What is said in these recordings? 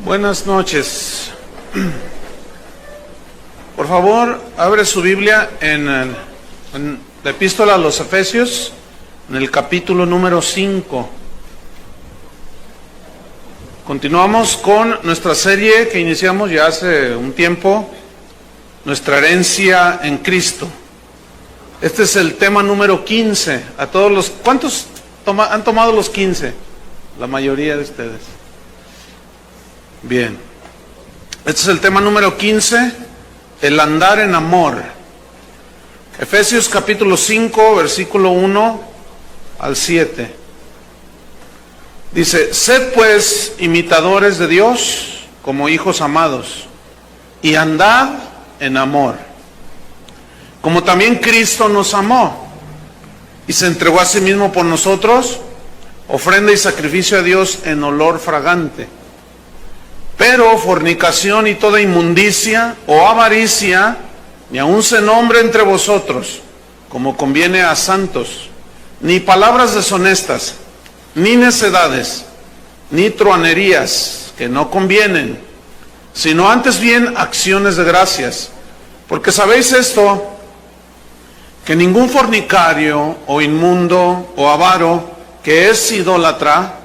Buenas noches. Por favor, abre su Biblia en la epístola a los Efesios, en el capítulo número 5. Continuamos con nuestra serie que iniciamos ya hace un tiempo, nuestra herencia en Cristo. Este es el tema número 15. ¿Cuántos han tomado los 15? La mayoría de ustedes. Bien. Este es el tema número 15, el andar en amor. Efesios capítulo 5, versículo 1 al 7. Dice: sed pues imitadores de Dios como hijos amados, y andad en amor, como también Cristo nos amó, y se entregó a sí mismo por nosotros, ofrenda y sacrificio a Dios en olor fragante. Pero fornicación y toda inmundicia o avaricia, ni aun se nombre entre vosotros, como conviene a santos, ni palabras deshonestas, ni necedades, ni truanerías que no convienen, sino antes bien acciones de gracias. Porque sabéis esto, que ningún fornicario o inmundo o avaro que es idólatra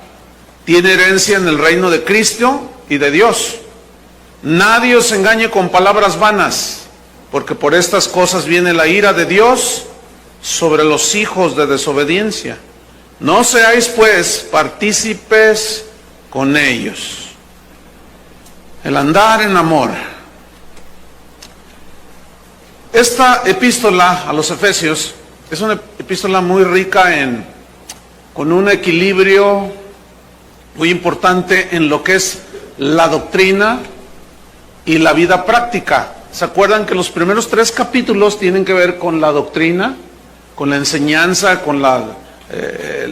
tiene herencia en el reino de Cristo y de Dios. Nadie os engañe con palabras vanas, porque por estas cosas viene la ira de Dios sobre los hijos de desobediencia. No seáis pues partícipes con ellos. El andar en amor. Esta epístola a los Efesios es una epístola muy rica con un equilibrio muy importante en lo que es la doctrina y la vida práctica. ¿Se acuerdan que los primeros 3 capítulos tienen que ver con la doctrina, con la enseñanza, con la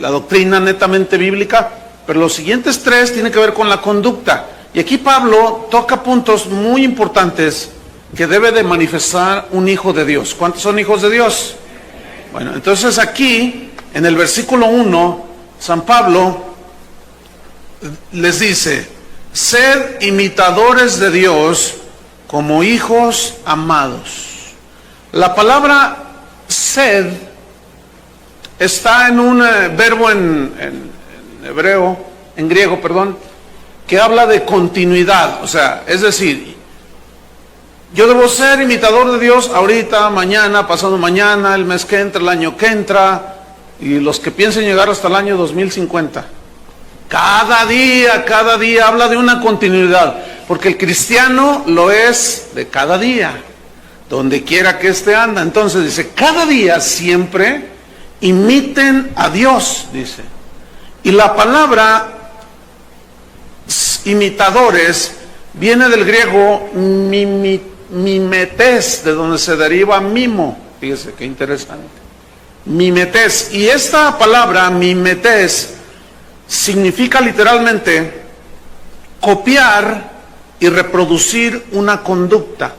doctrina netamente bíblica? Pero los siguientes 3 tienen que ver con la conducta. Y aquí Pablo toca puntos muy importantes que debe de manifestar un hijo de Dios. ¿Cuántos son hijos de Dios? Bueno, entonces aquí, en el versículo 1, San Pablo les dice: sed imitadores de Dios como hijos amados. La palabra sed está en un verbo en griego, que habla de continuidad. O sea, es decir, yo debo ser imitador de Dios ahorita, mañana, pasado mañana, el mes que entra, el año que entra, y los que piensen llegar hasta el año 2050. Cada día habla de una continuidad, porque el cristiano lo es de cada día, donde quiera que esté anda. Entonces dice, cada día siempre imiten a Dios, dice. Y la palabra imitadores viene del griego mimetes, de donde se deriva mimo. Fíjese qué interesante. Mimetes. Y esta palabra mimetes significa literalmente copiar y reproducir una conducta.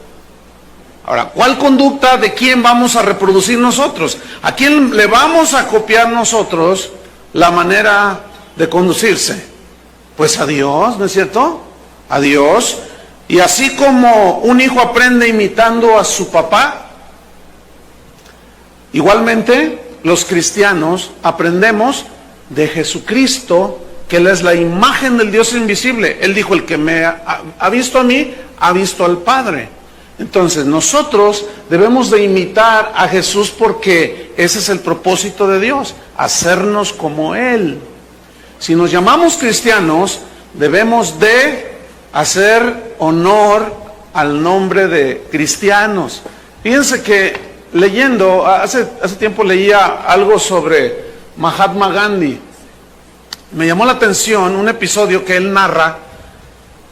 Ahora, ¿cuál conducta de quién vamos a reproducir nosotros? ¿A quién le vamos a copiar nosotros la manera de conducirse? Pues a Dios, ¿no es cierto? A Dios. Y así como un hijo aprende imitando a su papá, igualmente los cristianos aprendemos de Jesucristo, que Él es la imagen del Dios invisible. Él dijo: el que me ha visto a mí, ha visto al Padre. Entonces nosotros debemos de imitar a Jesús, porque ese es el propósito de Dios, hacernos como Él. Si nos llamamos cristianos, debemos de hacer honor al nombre de cristianos. Fíjense que leyendo, hace tiempo leía algo sobre Mahatma Gandhi. Me llamó la atención un episodio que él narra.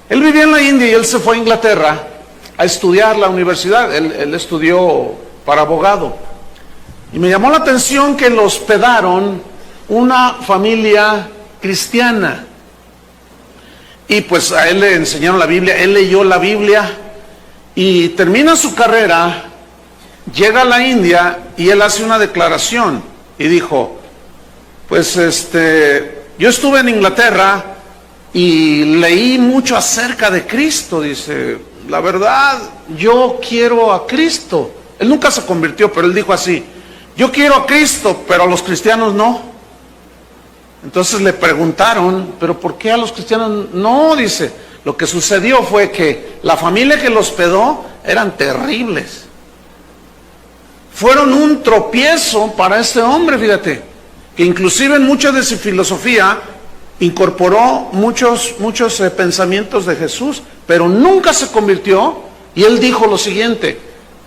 Él vivía en la India y él se fue a Inglaterra a estudiar la universidad. Él estudió para abogado. Y me llamó la atención que lo hospedaron una familia cristiana. Y pues a él le enseñaron la Biblia, él leyó la Biblia y termina su carrera, llega a la India y él hace una declaración y dijo: pues yo estuve en Inglaterra y leí mucho acerca de Cristo. Dice, la verdad, yo quiero a Cristo. Él nunca se convirtió, pero él dijo así, yo quiero a Cristo, pero a los cristianos no. Entonces le preguntaron, ¿pero por qué a los cristianos no? Dice, lo que sucedió fue que la familia que los hospedó eran terribles. Fueron un tropiezo para este hombre, fíjate, que inclusive en mucha de su filosofía incorporó muchos pensamientos de Jesús, pero nunca se convirtió. Y él dijo lo siguiente,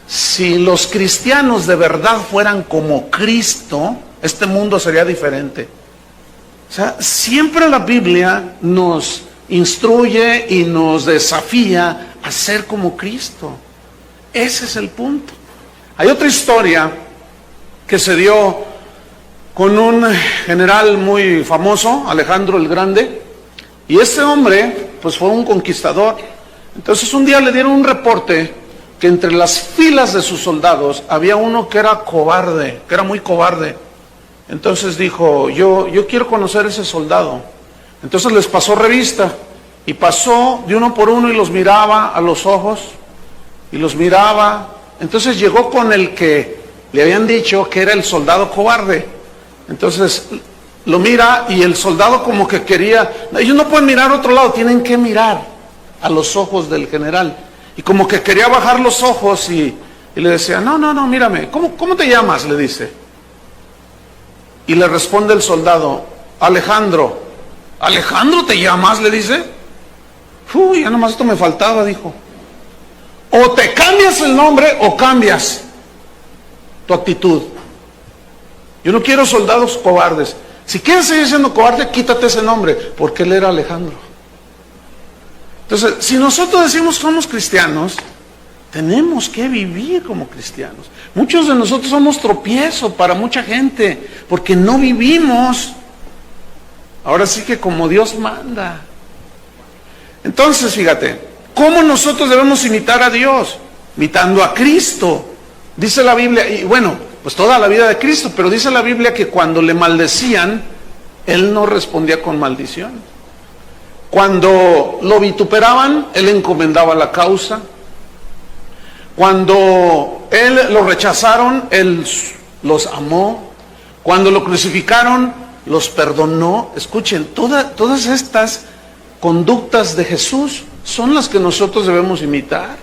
si los cristianos de verdad fueran como Cristo, este mundo sería diferente. O sea, siempre la Biblia nos instruye y nos desafía a ser como Cristo. Ese es el punto. Hay otra historia que se dio con un general muy famoso, Alejandro el Grande, y este hombre pues fue un conquistador. Entonces un día le dieron un reporte que entre las filas de sus soldados había uno que era cobarde, que era muy cobarde. Entonces dijo, yo quiero conocer a ese soldado. Entonces les pasó revista y pasó de uno por uno y los miraba a los ojos y los miraba. Entonces llegó con el que le habían dicho que era el soldado cobarde. Entonces lo mira y el soldado como que quería, ellos no pueden mirar a otro lado, tienen que mirar a los ojos del general. Y como que quería bajar los ojos y le decía, no, mírame, ¿cómo te llamas? Le dice. Y le responde el soldado, Alejandro. ¿Alejandro te llamas? Le dice. Uy, ya nomás esto me faltaba, dijo. O te cambias el nombre o cambias tu actitud. Yo no quiero soldados cobardes. Si quieres seguir siendo cobarde, quítate ese nombre, porque él era Alejandro. Entonces, si nosotros decimos somos cristianos, tenemos que vivir como cristianos. Muchos de nosotros somos tropiezo para mucha gente, porque no vivimos, ahora sí que como Dios manda. Entonces, fíjate, ¿cómo nosotros debemos imitar a Dios? Imitando a Cristo. Dice la Biblia, y bueno, pues toda la vida de Cristo, pero dice la Biblia que cuando le maldecían, Él no respondía con maldición. Cuando lo vituperaban, Él encomendaba la causa. Cuando Él lo rechazaron, Él los amó. Cuando lo crucificaron, los perdonó. Escuchen, todas estas conductas de Jesús son las que nosotros debemos imitar.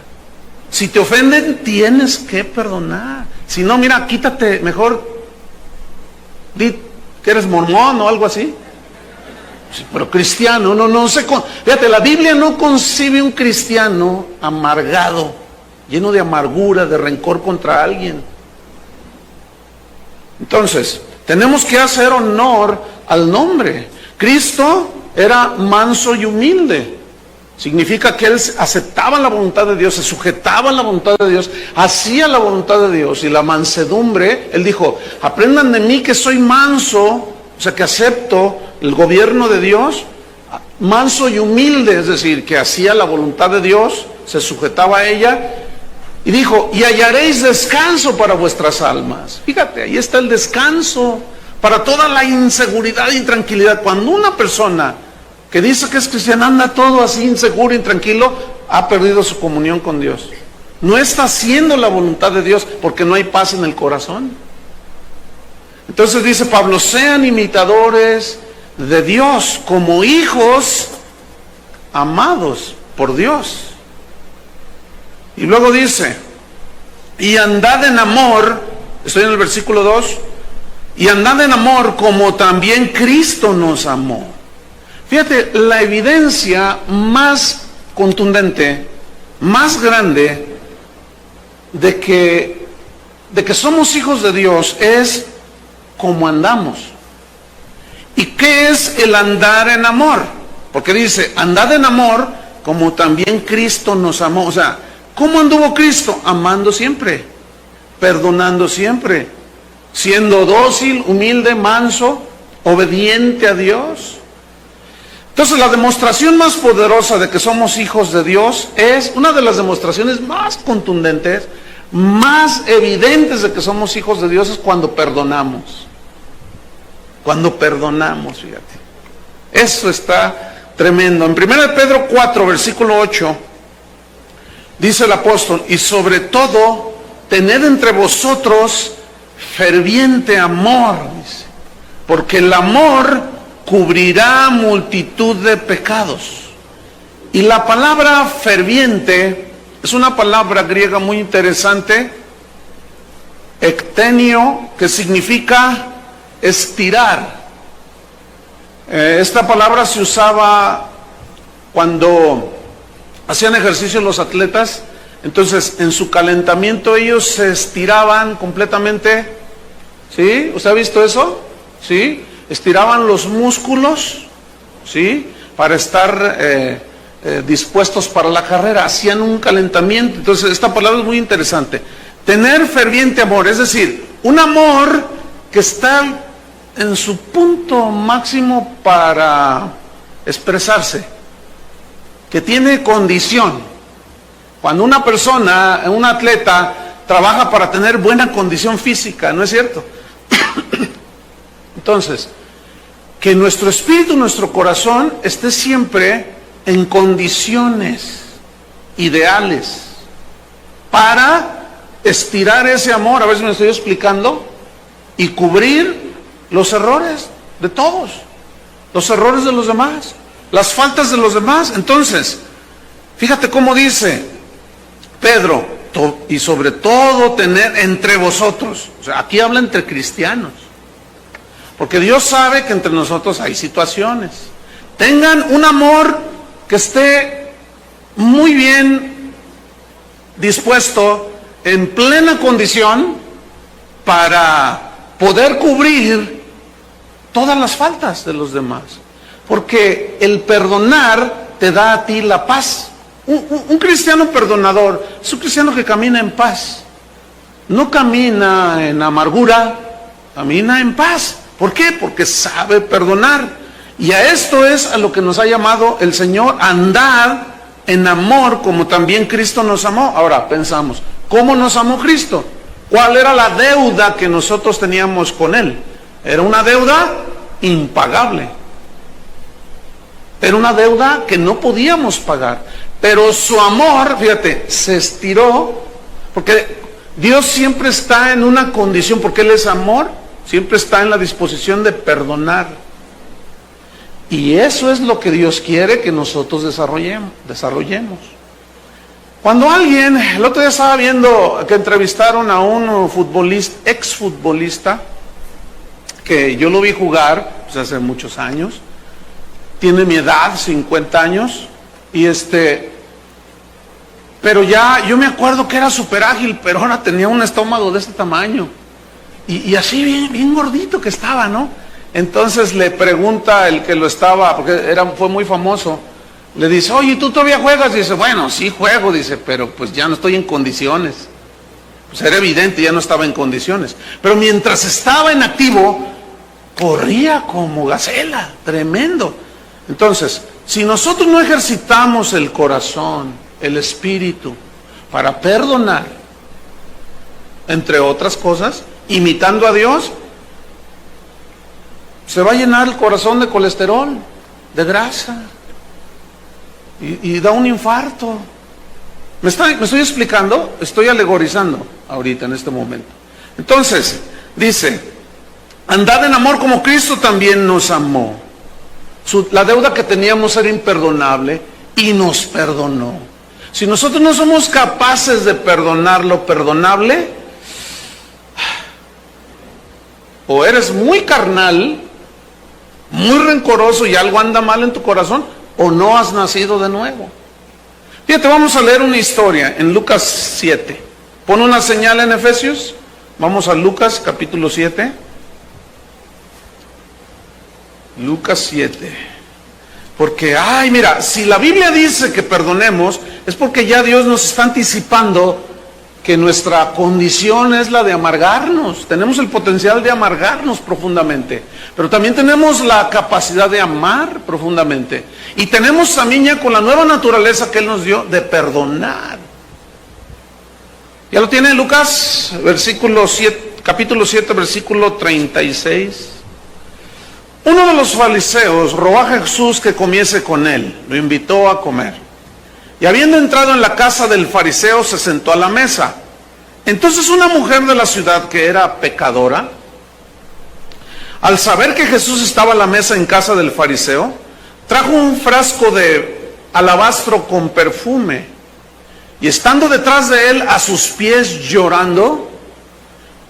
Si te ofenden, tienes que perdonar. Si no, mira, quítate, mejor di que eres mormón o algo así. Sí, pero cristiano, no se... Fíjate, la Biblia no concibe un cristiano amargado, lleno de amargura, de rencor contra alguien. Entonces, tenemos que hacer honor al nombre. Cristo era manso y humilde. Significa que Él aceptaba la voluntad de Dios, se sujetaba a la voluntad de Dios, hacía la voluntad de Dios. Y la mansedumbre, Él dijo, aprendan de mí que soy manso, o sea que acepto el gobierno de Dios, manso y humilde, es decir, que hacía la voluntad de Dios, se sujetaba a ella, y dijo, y hallaréis descanso para vuestras almas. Fíjate, ahí está el descanso para toda la inseguridad e intranquilidad. Cuando una persona que dice que es cristiana anda todo así inseguro, intranquilo, ha perdido su comunión con Dios. No está haciendo la voluntad de Dios porque no hay paz en el corazón. Entonces dice Pablo, sean imitadores de Dios como hijos amados por Dios. Y luego dice, y andad en amor, estoy en el versículo 2, y andad en amor como también Cristo nos amó. Fíjate, la evidencia más contundente, más grande de que somos hijos de Dios es como andamos. ¿Y qué es el andar en amor? Porque dice, andad en amor como también Cristo nos amó. O sea, ¿cómo anduvo Cristo? Amando siempre, perdonando siempre, siendo dócil, humilde, manso, obediente a Dios. Entonces la demostración más poderosa de que somos hijos de Dios es una de las demostraciones más contundentes, más evidentes de que somos hijos de Dios es cuando perdonamos. Cuando perdonamos, fíjate. Eso está tremendo. En 1 Pedro 4, versículo 8, dice el apóstol, y sobre todo, tened entre vosotros ferviente amor, dice, porque el amor cubrirá multitud de pecados. Y la palabra ferviente es una palabra griega muy interesante, ektenio, que significa estirar. Esta palabra se usaba cuando hacían ejercicio los atletas. Entonces, en su calentamiento ellos se estiraban completamente. ¿Sí? ¿Usted ha visto eso? ¿Sí? Estiraban los músculos, ¿sí? Para estar dispuestos para la carrera. Hacían un calentamiento. Entonces, esta palabra es muy interesante. Tener ferviente amor, es decir, un amor que está en su punto máximo para expresarse, que tiene condición. Cuando una persona, un atleta, trabaja para tener buena condición física, ¿no es cierto? Entonces, que nuestro espíritu, nuestro corazón esté siempre en condiciones ideales para estirar ese amor, a ver si me estoy explicando, y cubrir los errores de todos, los errores de los demás, las faltas de los demás. Entonces, fíjate cómo dice Pedro, y sobre todo tener entre vosotros, o sea, aquí habla entre cristianos, porque Dios sabe que entre nosotros hay situaciones. Tengan un amor que esté muy bien dispuesto, en plena condición, para poder cubrir todas las faltas de los demás. Porque el perdonar te da a ti la paz. Un cristiano perdonador es un cristiano que camina en paz. No camina en amargura, camina en paz. ¿Por qué? Porque sabe perdonar. Y a esto es a lo que nos ha llamado el Señor, andar en amor como también Cristo nos amó. Ahora pensamos, ¿cómo nos amó Cristo? ¿Cuál era la deuda que nosotros teníamos con Él? Era una deuda impagable. Era una deuda que no podíamos pagar. Pero su amor, fíjate, se estiró, porque Dios siempre está en una condición, porque Él es amor, siempre está en la disposición de perdonar. Y eso es lo que Dios quiere que nosotros desarrollemos. Cuando alguien, el otro día estaba viendo que entrevistaron a un futbolista, exfutbolista, que yo lo vi jugar pues hace muchos años, tiene mi edad, 50 años, y pero ya, yo me acuerdo que era súper ágil, pero ahora tenía un estómago de este tamaño, y así bien gordito que estaba, ¿no? Entonces le pregunta el que lo estaba, porque fue muy famoso, le dice, oye, ¿tú todavía juegas? Dice, bueno, sí juego, dice, pero pues ya no estoy en condiciones. Pues era evidente, ya no estaba en condiciones. Pero mientras estaba en activo, corría como gacela, tremendo. Entonces, si nosotros no ejercitamos el corazón, el espíritu, para perdonar, entre otras cosas, imitando a Dios, se va a llenar el corazón de colesterol, de grasa, y da un infarto. ¿Me estoy explicando? Estoy alegorizando ahorita en este momento. Entonces, dice, andad en amor como Cristo también nos amó. La deuda que teníamos era imperdonable y nos perdonó. Si nosotros no somos capaces de perdonar lo perdonable, o eres muy carnal, muy rencoroso y algo anda mal en tu corazón, o no has nacido de nuevo. Fíjate, vamos a leer una historia en Lucas 7. Pon una señal en Efesios. Vamos a Lucas capítulo 7. Lucas 7. Porque, mira, si la Biblia dice que perdonemos, es porque ya Dios nos está anticipando que nuestra condición es la de amargarnos. Tenemos el potencial de amargarnos profundamente, pero también tenemos la capacidad de amar profundamente. Y tenemos también ya con la nueva naturaleza que Él nos dio de perdonar. Ya lo tiene Lucas, capítulo 7, versículo 36. Uno de los fariseos rogó a Jesús que comiese con él, lo invitó a comer. Y habiendo entrado en la casa del fariseo, se sentó a la mesa. Entonces una mujer de la ciudad que era pecadora, al saber que Jesús estaba a la mesa en casa del fariseo, trajo un frasco de alabastro con perfume, y estando detrás de él a sus pies llorando,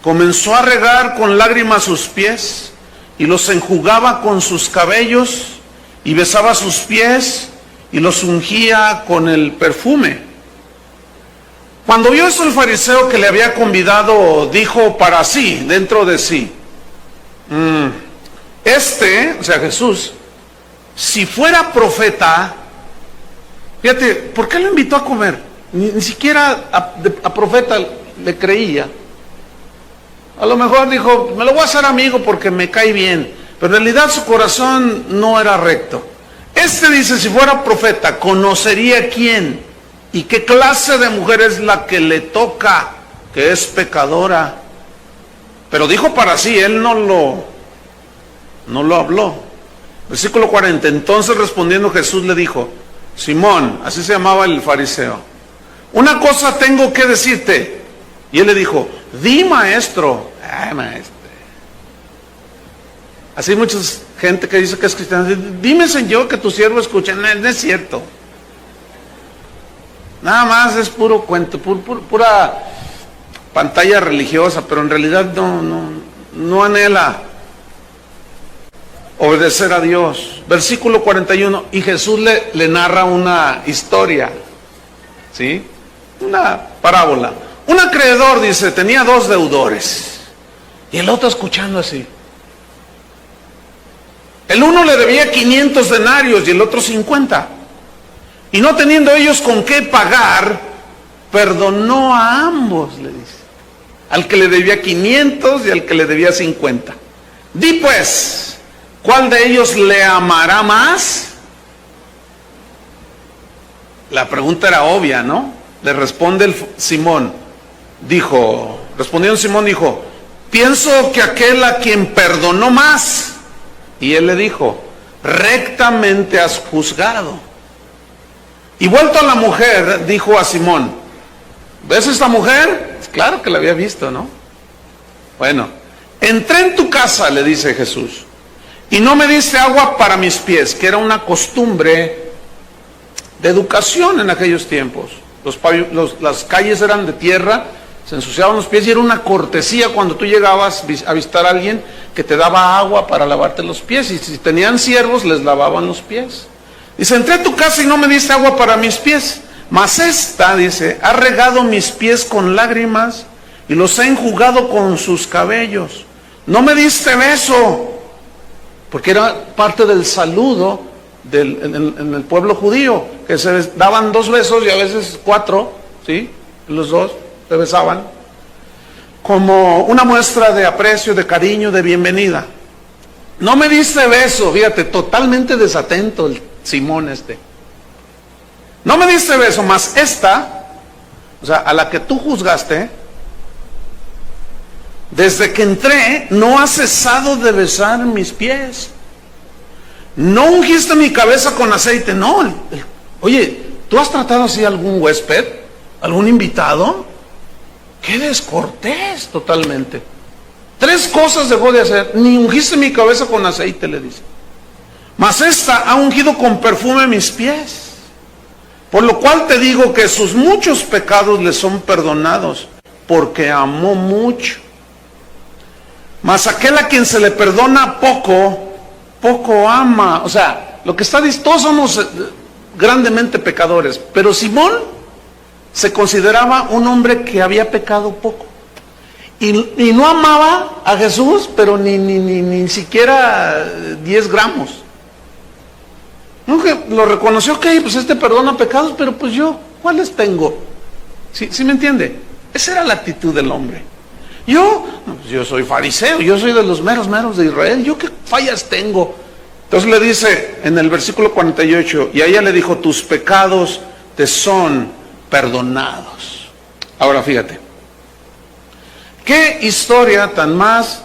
comenzó a regar con lágrimas sus pies, y los enjugaba con sus cabellos, y besaba sus pies, y los ungía con el perfume. Cuando vio eso el fariseo que le había convidado, dijo para sí, dentro de sí, o sea Jesús, si fuera profeta, fíjate, ¿por qué lo invitó a comer? Ni siquiera a profeta le creía. A lo mejor dijo, me lo voy a hacer amigo porque me cae bien, pero en realidad su corazón no era recto. Dice, si fuera profeta, conocería quién y qué clase de mujer es la que le toca, que es pecadora. Pero dijo para sí, él no lo habló. Versículo 40, entonces respondiendo Jesús le dijo, Simón, así se llamaba el fariseo, una cosa tengo que decirte. Y él le dijo, di maestro. Maestro. Así mucha gente que dice que es cristiana, dime Señor que tu siervo escucha. No es cierto. Nada más es puro cuento, pura pantalla religiosa, pero en realidad no anhela obedecer a Dios. Versículo 41, y Jesús le narra una historia, ¿sí? Una parábola. Un acreedor, dice, tenía 2 deudores, y el otro escuchando así. El uno le debía 500 denarios y el otro 50. Y no teniendo ellos con qué pagar, perdonó a ambos, le dice. Al que le debía 500 y al que le debía 50. Di pues, ¿cuál de ellos le amará más? La pregunta era obvia, ¿no? Le responde Simón. Respondiendo Simón dijo, pienso que aquel a quien perdonó más. Y él le dijo, rectamente has juzgado. Y vuelto a la mujer, dijo a Simón, ¿ves esta mujer? Claro que la había visto, ¿no? Bueno, entré en tu casa, le dice Jesús, y no me diste agua para mis pies, que era una costumbre de educación en aquellos tiempos. Las calles eran de tierra, se ensuciaban los pies y era una cortesía cuando tú llegabas a visitar a alguien que te daba agua para lavarte los pies, y si tenían siervos les lavaban los pies. Dice, entré a tu casa y no me diste agua para mis pies, mas esta, dice, ha regado mis pies con lágrimas y los ha enjugado con sus cabellos. No me diste beso, porque era parte del saludo en el pueblo judío, que se daban 2 besos y a veces 4, ¿sí? Los 2 se besaban, como una muestra de aprecio, de cariño, de bienvenida. No me diste beso, fíjate, totalmente desatento el Simón No me diste beso, mas esta, o sea, a la que tú juzgaste, desde que entré, no ha cesado de besar mis pies. No ungiste mi cabeza con aceite, no. Oye, ¿tú has tratado así a algún huésped? ¿Algún invitado? ¡Qué descortés totalmente! 3 cosas dejó de hacer. Ni ungiste mi cabeza con aceite, le dice. Mas esta ha ungido con perfume mis pies. Por lo cual te digo que sus muchos pecados le son perdonados, porque amó mucho. Mas aquel a quien se le perdona poco, poco ama. O sea, lo que está diciendo, todos somos grandemente pecadores, pero Simón se consideraba un hombre que había pecado poco. Y no amaba a Jesús, pero ni siquiera 10 gramos. Nunca lo reconoció, ok, pues perdona pecados, pero pues yo, ¿cuáles tengo? ¿Sí me entiende? Esa era la actitud del hombre. Yo soy fariseo, yo soy de los meros de Israel, ¿yo qué fallas tengo? Entonces le dice en el versículo 48, y a ella le dijo, tus pecados te son perdonados. Ahora fíjate, qué historia tan más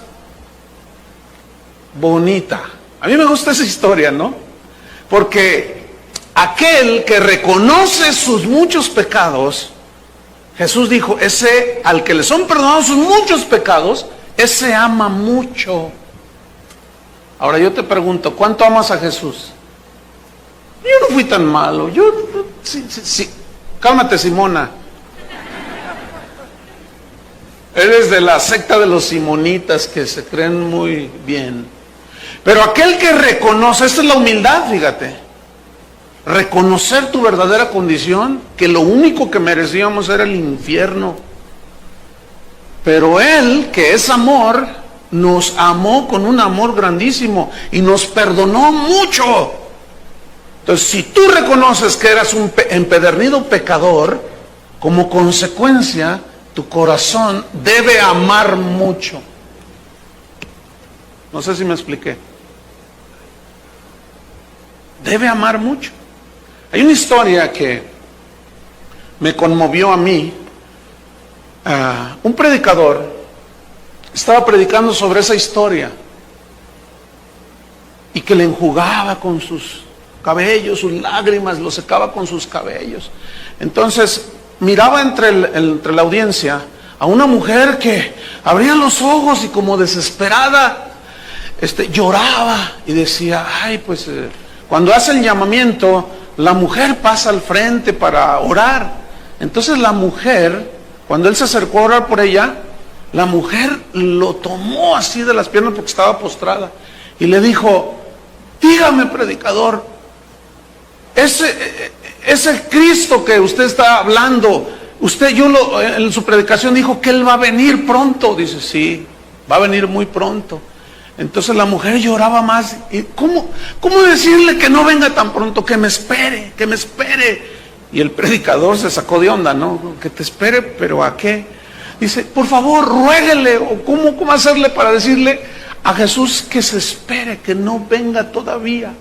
bonita, A mí me gusta esa historia, ¿no? Porque aquel que reconoce sus muchos pecados, Jesús dijo, ese al que le son perdonados sus muchos pecados, ese ama mucho. Ahora yo te pregunto, ¿cuánto amas a Jesús? Yo no fui tan malo, sí. Cálmate, Simona. Eres de la secta de los simonitas que se creen muy bien. Pero aquel que reconoce, esta es la humildad, fíjate. Reconocer tu verdadera condición, que lo único que merecíamos era el infierno. Pero Él, que es amor, nos amó con un amor grandísimo y nos perdonó mucho. Entonces, si tú reconoces que eras un empedernido pecador, como consecuencia, tu corazón debe amar mucho. No sé si me expliqué. Debe amar mucho. Hay una historia que me conmovió a mí. Un predicador estaba predicando sobre esa historia y que le enjugaba con sus cabellos, sus lágrimas, lo secaba con sus cabellos. Entonces miraba entre la audiencia a una mujer que abría los ojos y como desesperada lloraba y decía, ay, pues cuando hace el llamamiento, la mujer pasa al frente para orar. Entonces la mujer, cuando él se acercó a orar por ella, la mujer lo tomó así de las piernas porque estaba postrada y le dijo, dígame, predicador, ese Cristo que usted está hablando, en su predicación dijo que Él va a venir pronto. Dice, sí, va a venir muy pronto. Entonces la mujer lloraba más. ¿Y cómo decirle que no venga tan pronto? Que me espere, que me espere. Y el predicador se sacó de onda, ¿no? Que te espere, ¿pero a qué? Dice, por favor, ruéguele, o ¿cómo hacerle para decirle a Jesús que se espere, que no venga todavía?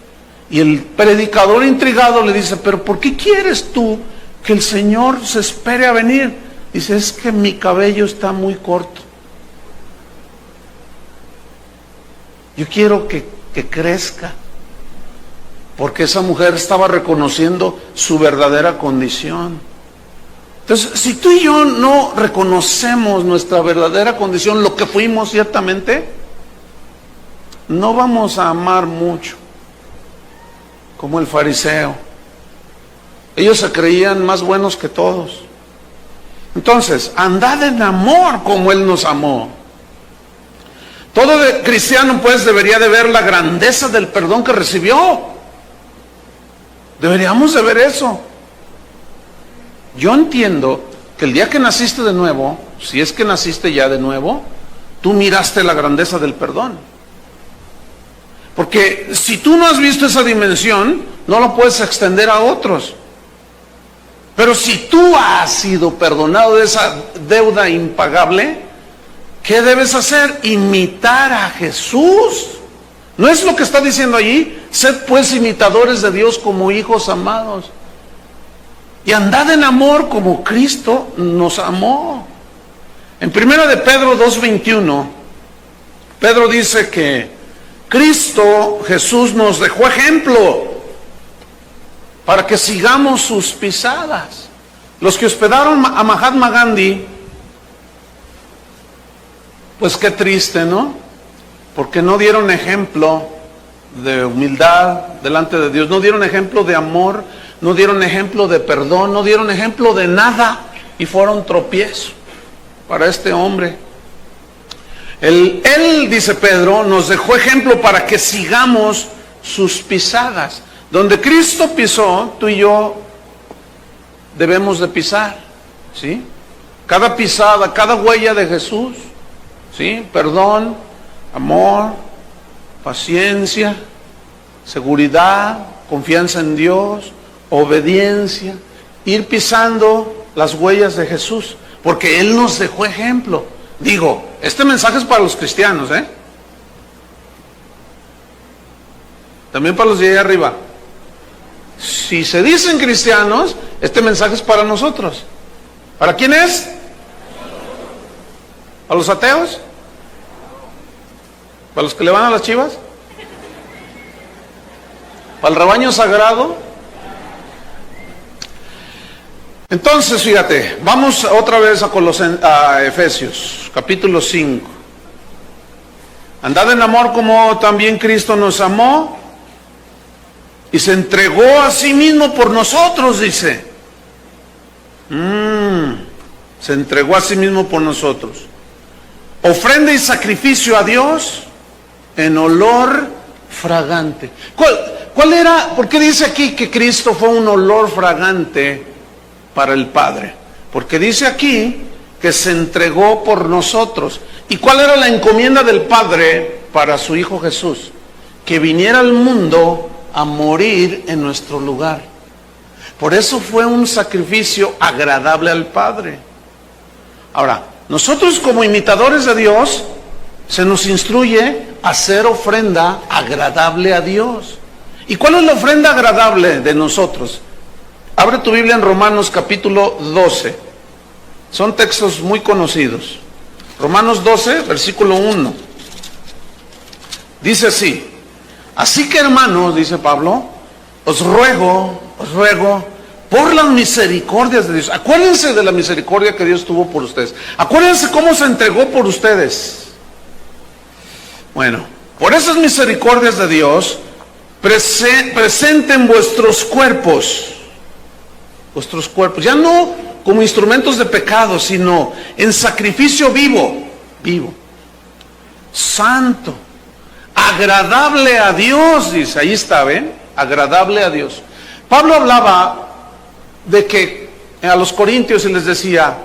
Y el predicador intrigado le dice, pero ¿por qué quieres tú que el Señor se espere a venir? Dice, es que mi cabello está muy corto. Yo quiero que crezca. Porque esa mujer estaba reconociendo su verdadera condición. Entonces, si tú y yo no reconocemos nuestra verdadera condición, lo que fuimos ciertamente, no vamos a amar mucho. Como el fariseo. Ellos se creían más buenos que todos. Entonces, andad en amor como Él nos amó. Todo cristiano pues debería de ver la grandeza del perdón que recibió. Deberíamos de ver eso. Yo entiendo que el día que naciste de nuevo, si es que naciste ya de nuevo, tú miraste la grandeza del perdón. Porque si tú no has visto esa dimensión, no lo puedes extender a otros. Pero si tú has sido perdonado de esa deuda impagable, ¿qué debes hacer? Imitar a Jesús. ¿No es lo que está diciendo allí? Sed pues imitadores de Dios como hijos amados. Y andad en amor como Cristo nos amó. En 1 de Pedro 2:21, Pedro dice que Cristo Jesús nos dejó ejemplo para que sigamos sus pisadas. Los que hospedaron a Mahatma Gandhi, pues qué triste, ¿no? Porque no dieron ejemplo de humildad delante de Dios, no dieron ejemplo de amor, no dieron ejemplo de perdón, no dieron ejemplo de nada y fueron tropiezo para este hombre. Él, dice Pedro, nos dejó ejemplo para que sigamos sus pisadas. Donde Cristo pisó, tú y yo debemos de pisar, ¿sí? Cada pisada, cada huella de Jesús, ¿sí? Perdón, amor, paciencia, seguridad, confianza en Dios, obediencia, ir pisando las huellas de Jesús, porque Él nos dejó ejemplo. Digo, este mensaje es para los cristianos, ¿eh? También para los de ahí arriba. Si se dicen cristianos, este mensaje es para nosotros. ¿Para quién es? ¿A los ateos? ¿Para los que le van a las Chivas? ¿Para el rebaño sagrado? Entonces, fíjate, vamos otra vez a Efesios, capítulo 5. Andad en amor como también Cristo nos amó y se entregó a sí mismo por nosotros, dice. Se entregó a sí mismo por nosotros. Ofrenda y sacrificio a Dios en olor fragante. ¿Cuál era? ¿Por qué dice aquí que Cristo fue un olor fragante para el Padre? Porque dice aquí que se entregó por nosotros. ¿Y cuál era la encomienda del Padre para su Hijo Jesús? Que viniera al mundo a morir en nuestro lugar. Por eso fue un sacrificio agradable al Padre. Ahora, nosotros como imitadores de Dios, se nos instruye a hacer ofrenda agradable a Dios. ¿Y cuál es la ofrenda agradable de nosotros? Abre tu Biblia en Romanos capítulo 12. Son textos muy conocidos. Romanos 12, versículo 1. Dice así: así que, hermanos, dice Pablo, os ruego por las misericordias de Dios. Acuérdense de la misericordia que Dios tuvo por ustedes. Acuérdense cómo se entregó por ustedes. Bueno, por esas misericordias de Dios, presenten vuestros cuerpos, ya no como instrumentos de pecado, sino en sacrificio vivo, santo, agradable a Dios, dice, ahí está, ¿ven? Agradable a Dios. Pablo hablaba de que a los corintios se les decía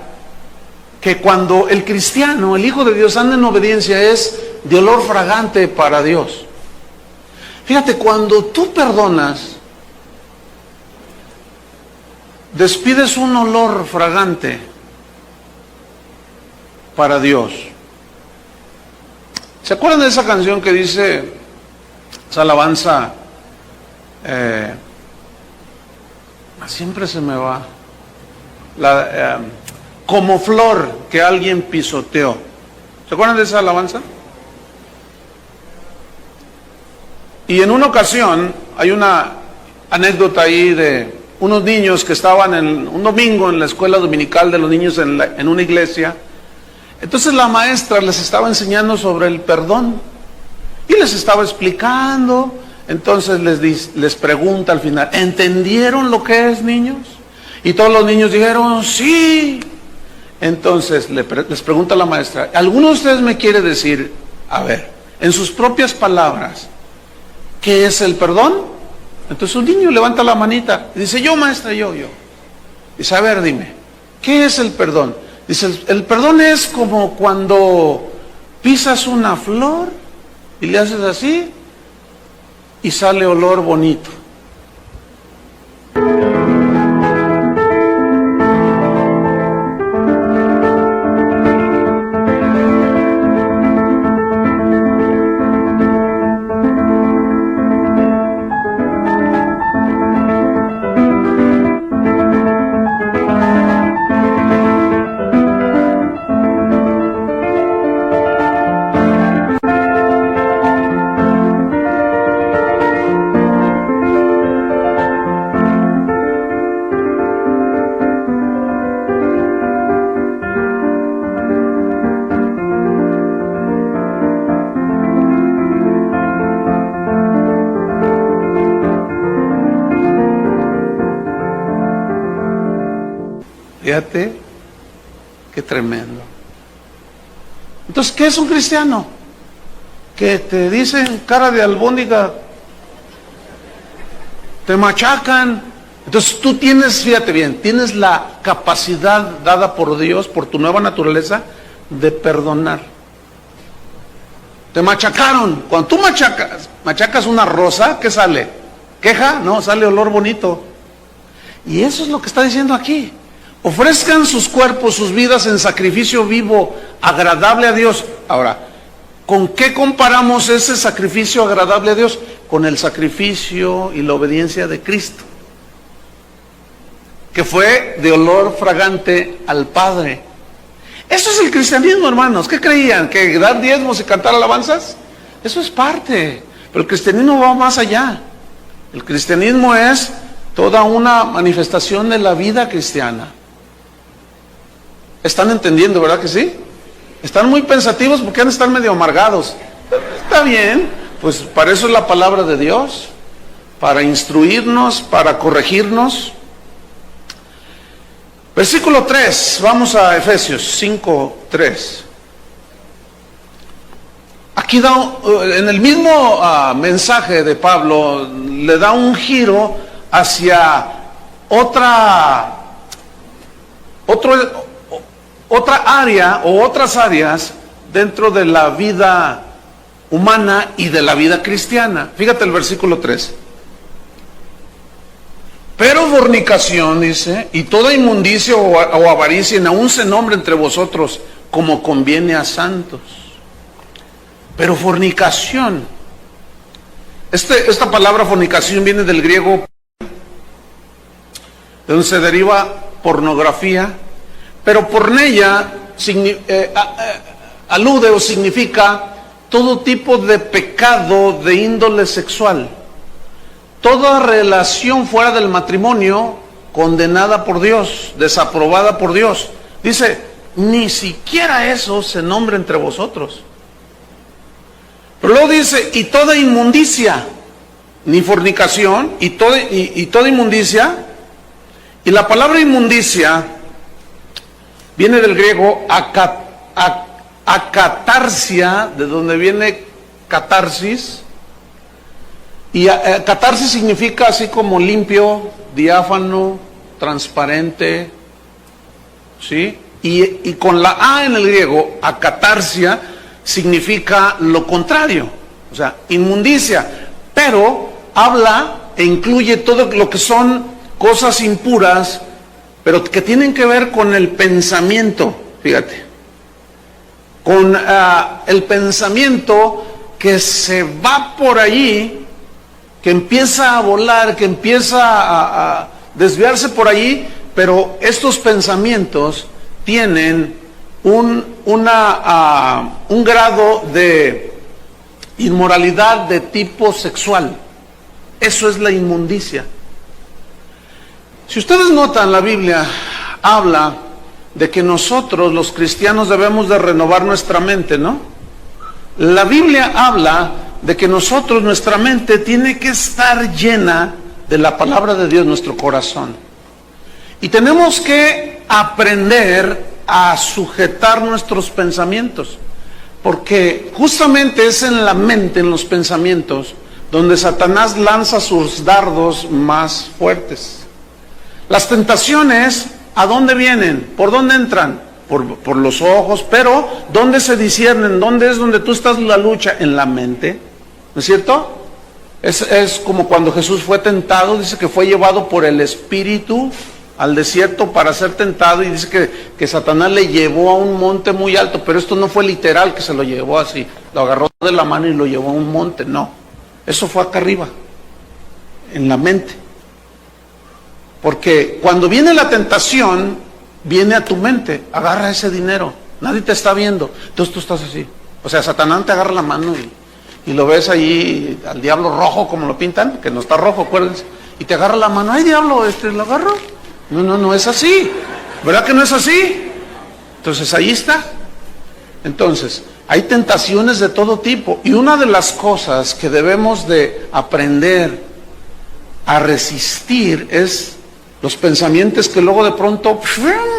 que cuando el cristiano, el Hijo de Dios, anda en obediencia, es de olor fragante para Dios. Fíjate, cuando tú perdonas, despides un olor fragante para Dios. ¿Se acuerdan de esa canción que dice, esa alabanza, siempre se me va, como flor que alguien pisoteó? ¿Se acuerdan de esa alabanza? Y en una ocasión, hay una anécdota ahí de unos niños que estaban un domingo en la escuela dominical de los niños en una iglesia. Entonces la maestra les estaba enseñando sobre el perdón y les estaba explicando. Entonces les pregunta al final, ¿entendieron lo que es, niños? Y todos los niños dijeron, sí. Entonces les pregunta la maestra, ¿alguno de ustedes me quiere decir, a ver, en sus propias palabras, qué es el perdón? Entonces un niño levanta la manita y dice, yo, maestra, yo. Dice, a ver, dime, ¿qué es el perdón? Dice, el perdón es como cuando pisas una flor y le haces así y sale olor bonito. Fíjate, qué tremendo. Entonces, ¿qué es un cristiano? Que te dicen cara de albóndiga, te machacan. Entonces tú tienes, fíjate bien, tienes la capacidad dada por Dios, por tu nueva naturaleza, de perdonar. Te machacaron. Cuando tú machacas una rosa, ¿qué sale? ¿Queja? No, sale olor bonito. Y eso es lo que está diciendo aquí. Ofrezcan sus cuerpos, sus vidas en sacrificio vivo, agradable a Dios. Ahora, ¿con qué comparamos ese sacrificio agradable a Dios? Con el sacrificio y la obediencia de Cristo, que fue de olor fragante al Padre. Eso es el cristianismo, hermanos. ¿Qué creían? ¿Que dar diezmos y cantar alabanzas? Eso es parte, pero el cristianismo va más allá. El cristianismo es toda una manifestación de la vida cristiana. ¿Están entendiendo, verdad que sí? Están muy pensativos porque han de estar medio amargados. Está bien, pues para eso es la palabra de Dios, para instruirnos, para corregirnos. Versículo 3, vamos a Efesios 5:3. Aquí da, en el mismo mensaje de Pablo, le da un giro hacia otra área o otras áreas dentro de la vida humana y de la vida cristiana. Fíjate el versículo 3. Pero fornicación, dice, y toda inmundicia o avaricia, ni aun se nombre entre vosotros como conviene a santos. Pero fornicación, esta palabra fornicación viene del griego, de donde se deriva pornografía, pero porneia alude o significa todo tipo de pecado de índole sexual. Toda relación fuera del matrimonio condenada por Dios, desaprobada por Dios. Dice, ni siquiera eso se nombra entre vosotros. Pero luego dice, y toda inmundicia, ni fornicación, y toda inmundicia. Y la palabra inmundicia viene del griego acatarsia, de donde viene catarsis. Y catarsis significa así como limpio, diáfano, transparente, ¿sí? Y con la A en el griego, acatarsia, significa lo contrario, o sea, inmundicia, pero habla e incluye todo lo que son cosas impuras, pero que tienen que ver con el pensamiento, fíjate, con el pensamiento que se va por allí, que empieza a volar, que empieza a desviarse por allí, pero estos pensamientos tienen un grado de inmoralidad de tipo sexual. Eso es la inmundicia. Si ustedes notan, la Biblia habla de que nosotros los cristianos debemos de renovar nuestra mente, ¿no? La Biblia habla de que nosotros, nuestra mente tiene que estar llena de la palabra de Dios, nuestro corazón. Y tenemos que aprender a sujetar nuestros pensamientos, porque justamente es en la mente, en los pensamientos, donde Satanás lanza sus dardos más fuertes. Las tentaciones, ¿a dónde vienen? ¿Por dónde entran? Por los ojos, pero ¿dónde se disciernen? ¿Dónde es donde tú estás en la lucha? En la mente, ¿no es cierto? Es como cuando Jesús fue tentado, dice que fue llevado por el Espíritu al desierto para ser tentado, y dice que Satanás le llevó a un monte muy alto, pero esto no fue literal que se lo llevó así, lo agarró de la mano y lo llevó a un monte, no, eso fue acá arriba, en la mente, porque cuando viene la tentación, viene a tu mente, agarra ese dinero, nadie te está viendo, entonces tú estás así, o sea, Satanás te agarra la mano y lo ves ahí, al diablo rojo como lo pintan, que no está rojo, acuérdense, y te agarra la mano, ay diablo, lo agarro. No es así, ¿verdad que no es así? Entonces ahí está. Entonces, hay tentaciones de todo tipo, y una de las cosas que debemos de aprender a resistir es los pensamientos que luego de pronto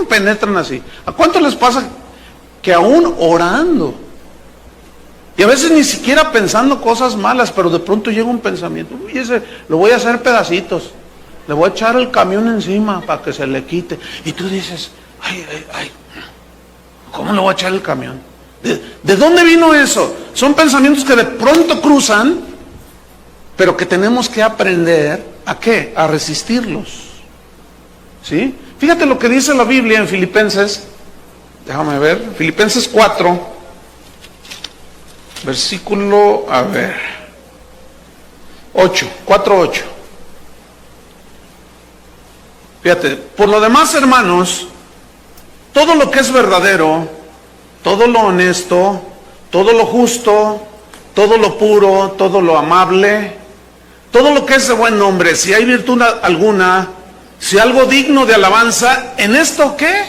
penetran así. ¿A cuánto les pasa que aún orando, y a veces ni siquiera pensando cosas malas, pero de pronto llega un pensamiento, uy, ese lo voy a hacer pedacitos, le voy a echar el camión encima para que se le quite, y tú dices, ay, ¿cómo le voy a echar el camión? ¿De dónde vino eso? Son pensamientos que de pronto cruzan, pero que tenemos que aprender ¿a qué? A resistirlos, ¿sí? Fíjate lo que dice la Biblia en Filipenses, déjame ver, Filipenses 4, versículo, 4:8. Fíjate, por lo demás, hermanos, todo lo que es verdadero, todo lo honesto, todo lo justo, todo lo puro, todo lo amable, todo lo que es de buen nombre, si hay virtud alguna, si algo digno de alabanza, ¿en esto qué?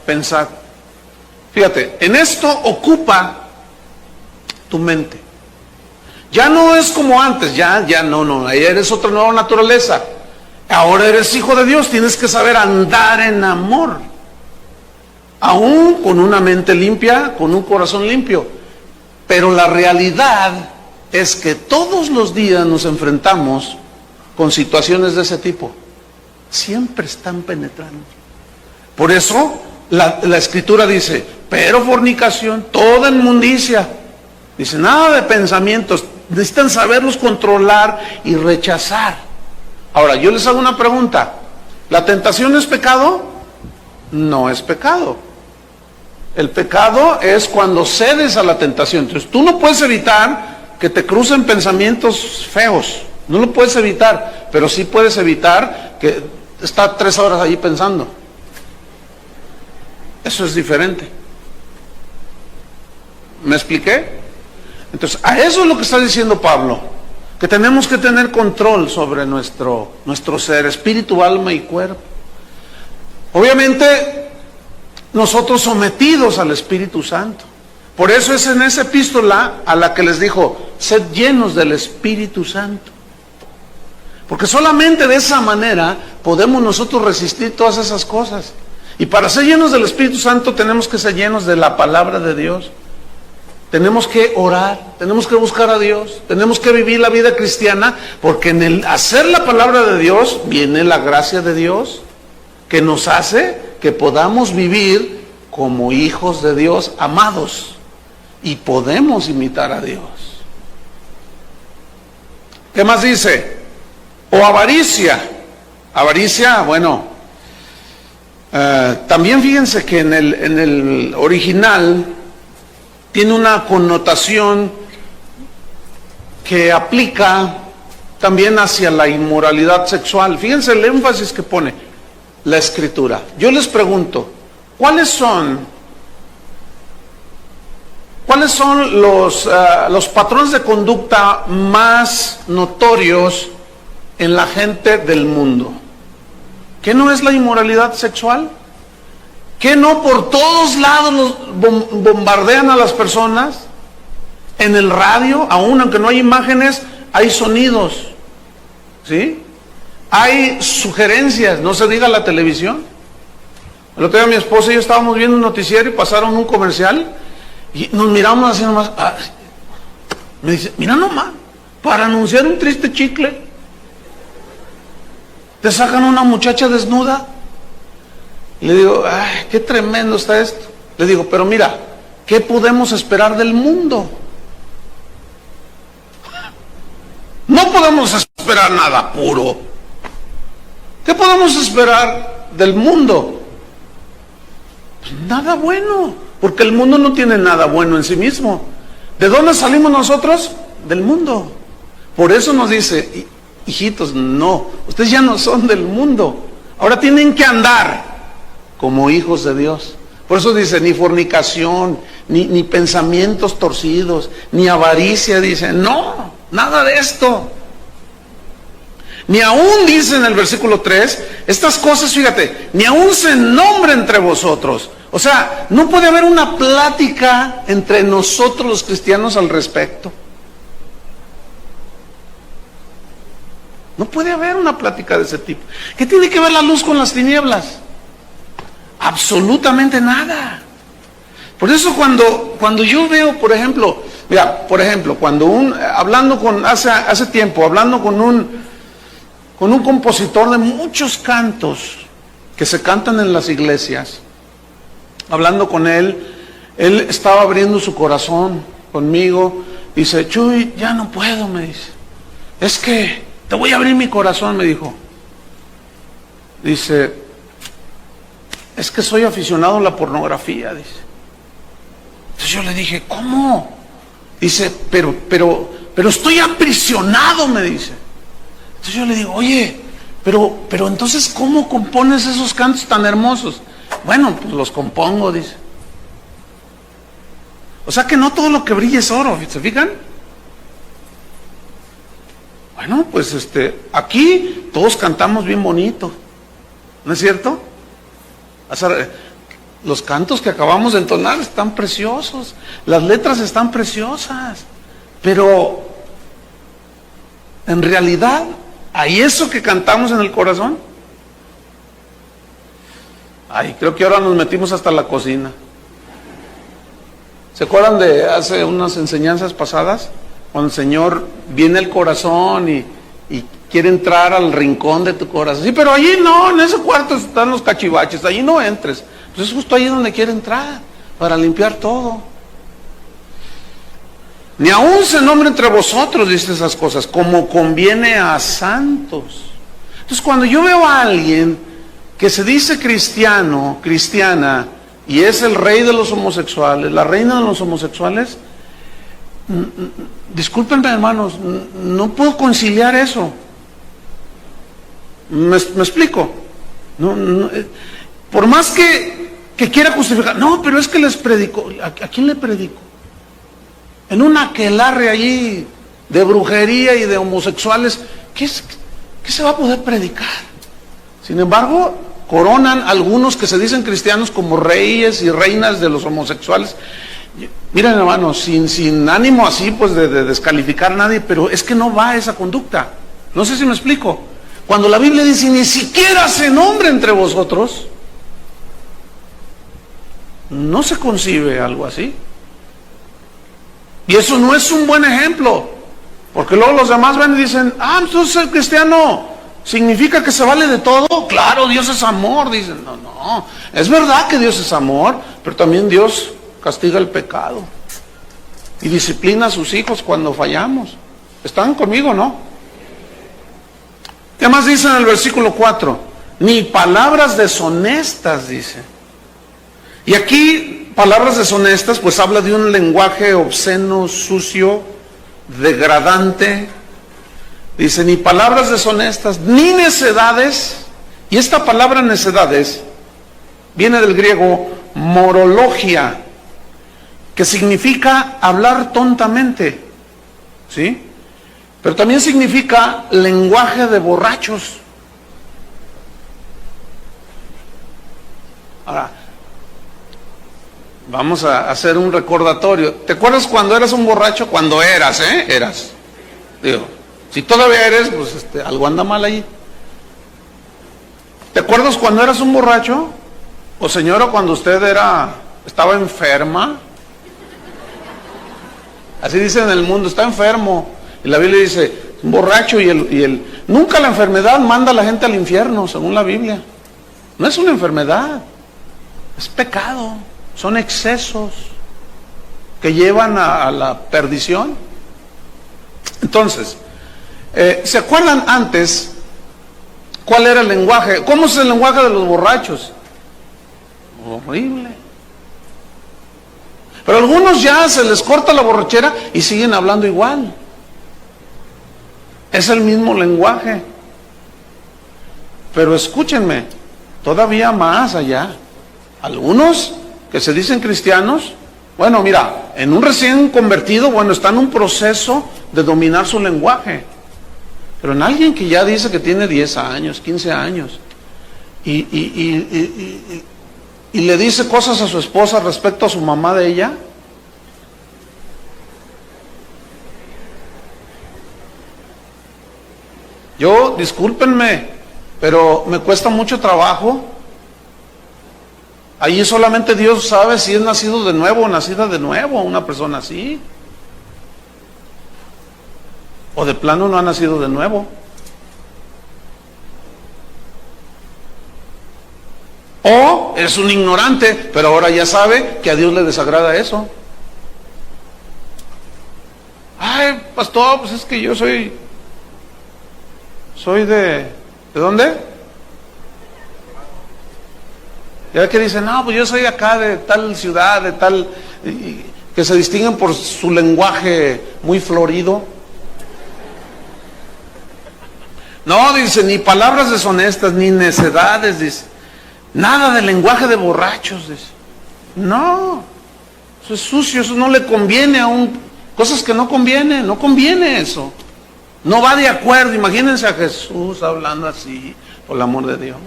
Pensad. Fíjate, en esto ocupa tu mente. Ya no es como antes, ya no, ahí eres otra nueva naturaleza. Ahora eres hijo de Dios, tienes que saber andar en amor. Aún con una mente limpia, con un corazón limpio. Pero la realidad es que todos los días nos enfrentamos con situaciones de ese tipo. Siempre están penetrando. Por eso la Escritura dice, pero fornicación, toda inmundicia. Dice, nada de pensamientos, necesitan saberlos controlar y rechazar. Ahora, yo les hago una pregunta. ¿La tentación es pecado? No es pecado. El pecado es cuando cedes a la tentación. Entonces, tú no puedes evitar que te crucen pensamientos feos. No lo puedes evitar, pero sí puedes evitar que está 3 horas ahí pensando. Eso es diferente. ¿Me expliqué? Entonces, a eso es lo que está diciendo Pablo, que tenemos que tener control sobre nuestro ser, espíritu, alma y cuerpo. Obviamente, nosotros sometidos al Espíritu Santo. Por eso es en esa epístola a la que les dijo, sed llenos del Espíritu Santo. Porque solamente de esa manera podemos nosotros resistir todas esas cosas. Y para ser llenos del Espíritu Santo tenemos que ser llenos de la palabra de Dios. Tenemos que orar, tenemos que buscar a Dios, tenemos que vivir la vida cristiana, porque en el hacer la palabra de Dios viene la gracia de Dios, que nos hace que podamos vivir como hijos de Dios amados, y podemos imitar a Dios. ¿Qué más dice? O avaricia. Avaricia, bueno, también fíjense que en el original tiene una connotación que aplica también hacia la inmoralidad sexual. Fíjense el énfasis que pone la Escritura. Yo les pregunto, ¿cuáles son los patrones de conducta más notorios en la gente del mundo? ¿Qué no es la inmoralidad sexual? ¿Qué no por todos lados los bombardean a las personas? En el radio, aún aunque no hay imágenes, hay sonidos, ¿sí? Hay sugerencias, no se diga la televisión. El otro día mi esposa y yo estábamos viendo un noticiero y pasaron un comercial y nos miramos así nomás. Me dice, mira nomás, para anunciar un triste chicle, te sacan una muchacha desnuda. Le digo, ay, qué tremendo está esto. Le digo, pero mira, ¿qué podemos esperar del mundo? No podemos esperar nada puro. ¿Qué podemos esperar del mundo? Pues nada bueno, porque el mundo no tiene nada bueno en sí mismo. ¿De dónde salimos nosotros? Del mundo. Por eso nos dice, hijitos, no, ustedes ya no son del mundo. Ahora tienen que andar como hijos de Dios. Por eso dice, ni fornicación, ni pensamientos torcidos, ni avaricia, dice, no, nada de esto. Ni aún, dice en el versículo 3, estas cosas, fíjate, ni aún se nombre entre vosotros. O sea, no puede haber una plática entre nosotros los cristianos al respecto. No puede haber una plática de ese tipo. ¿Qué tiene que ver la luz con las tinieblas? Absolutamente nada. Por eso cuando yo veo, por ejemplo, cuando hace tiempo, hablando con un compositor de muchos cantos que se cantan en las iglesias, hablando con él estaba abriendo su corazón conmigo, dice, Chuy, ya no puedo, me dice, es que te voy a abrir mi corazón, me dijo. Dice, es que soy aficionado a la pornografía, dice. Entonces yo le dije, ¿cómo? Dice, pero estoy aprisionado, me dice. Entonces yo le digo, oye, pero entonces, ¿cómo compones esos cantos tan hermosos? Bueno, pues los compongo, dice. O sea que no todo lo que brilla es oro, ¿se fijan? Bueno, pues aquí todos cantamos bien bonito, ¿no es cierto? O sea, los cantos que acabamos de entonar están preciosos, las letras están preciosas, pero en realidad, ¿hay eso que cantamos en el corazón? Ay, creo que ahora nos metimos hasta la cocina. ¿Se acuerdan de hace unas enseñanzas pasadas? Cuando el Señor viene al corazón y quiere entrar al rincón de tu corazón. Sí, pero allí no, en ese cuarto están los cachivaches, allí no entres. Pues es justo ahí donde quiere entrar, para limpiar todo. Ni aún se nombre entre vosotros, dice esas cosas, como conviene a santos. Entonces cuando yo veo a alguien que se dice cristiano, cristiana, y es el rey de los homosexuales, la reina de los homosexuales, discúlpenme hermanos, no puedo conciliar eso. ¿Me explico? Por más que quiera justificar, no, pero es que les predico. ¿A quién le predico? En un aquelarre allí de brujería y de homosexuales, ¿qué se va a poder predicar? Sin embargo, coronan algunos que se dicen cristianos como reyes y reinas de los homosexuales. Miren hermanos, sin ánimo así pues de descalificar a nadie, pero es que no va esa conducta. No sé si me explico. Cuando la Biblia dice ni siquiera se nombre entre vosotros, no se concibe algo así. Y eso no es un buen ejemplo, porque luego los demás ven y dicen, entonces ser cristiano significa que se vale de todo. Claro, Dios es amor. Dicen, no, es verdad que Dios es amor, pero también Dios castiga el pecado y disciplina a sus hijos cuando fallamos. ¿Están conmigo, no? ¿Qué más dice en el versículo 4? Ni palabras deshonestas, dice. Y aquí, palabras deshonestas, pues habla de un lenguaje obsceno, sucio, degradante. Dice, ni palabras deshonestas, ni necedades. Y esta palabra necedades viene del griego morologia, que significa hablar tontamente, ¿sí? Pero también significa lenguaje de borrachos. Ahora, vamos a hacer un recordatorio. ¿Te acuerdas cuando eras un borracho? Cuando eras, eras. Digo, si todavía eres, pues algo anda mal ahí. ¿Te acuerdas cuando eras un borracho? O señora, cuando usted estaba enferma. Así dice en el mundo, está enfermo. Y la Biblia dice, un borracho nunca la enfermedad manda a la gente al infierno, según la Biblia. No es una enfermedad, es pecado, son excesos que llevan a la perdición. Entonces, ¿se acuerdan antes cuál era el lenguaje? ¿Cómo es el lenguaje de los borrachos? Horrible. Pero a algunos ya se les corta la borrachera y siguen hablando igual. Es el mismo lenguaje. Pero escúchenme, todavía más allá. Algunos que se dicen cristianos, bueno, mira, en un recién convertido, bueno, está en un proceso de dominar su lenguaje. Pero en alguien que ya dice que tiene 10 años, 15 años, y le dice cosas a su esposa respecto a su mamá de ella, yo, discúlpenme, pero me cuesta mucho trabajo. Ahí solamente Dios sabe si es nacido de nuevo o nacida de nuevo una persona así. O de plano no ha nacido de nuevo. O es un ignorante, pero ahora ya sabe que a Dios le desagrada eso. Ay, pastor, pues es que yo soy ¿de dónde? Ya que dicen, no, pues yo soy acá de tal ciudad, de tal, que se distinguen por su lenguaje muy florido. No, dice, ni palabras deshonestas, ni necedades, dice. Nada de lenguaje de borrachos, dice. No, eso es sucio, eso no le conviene cosas que no conviene eso. No va de acuerdo. Imagínense a Jesús hablando así, por el amor de Dios.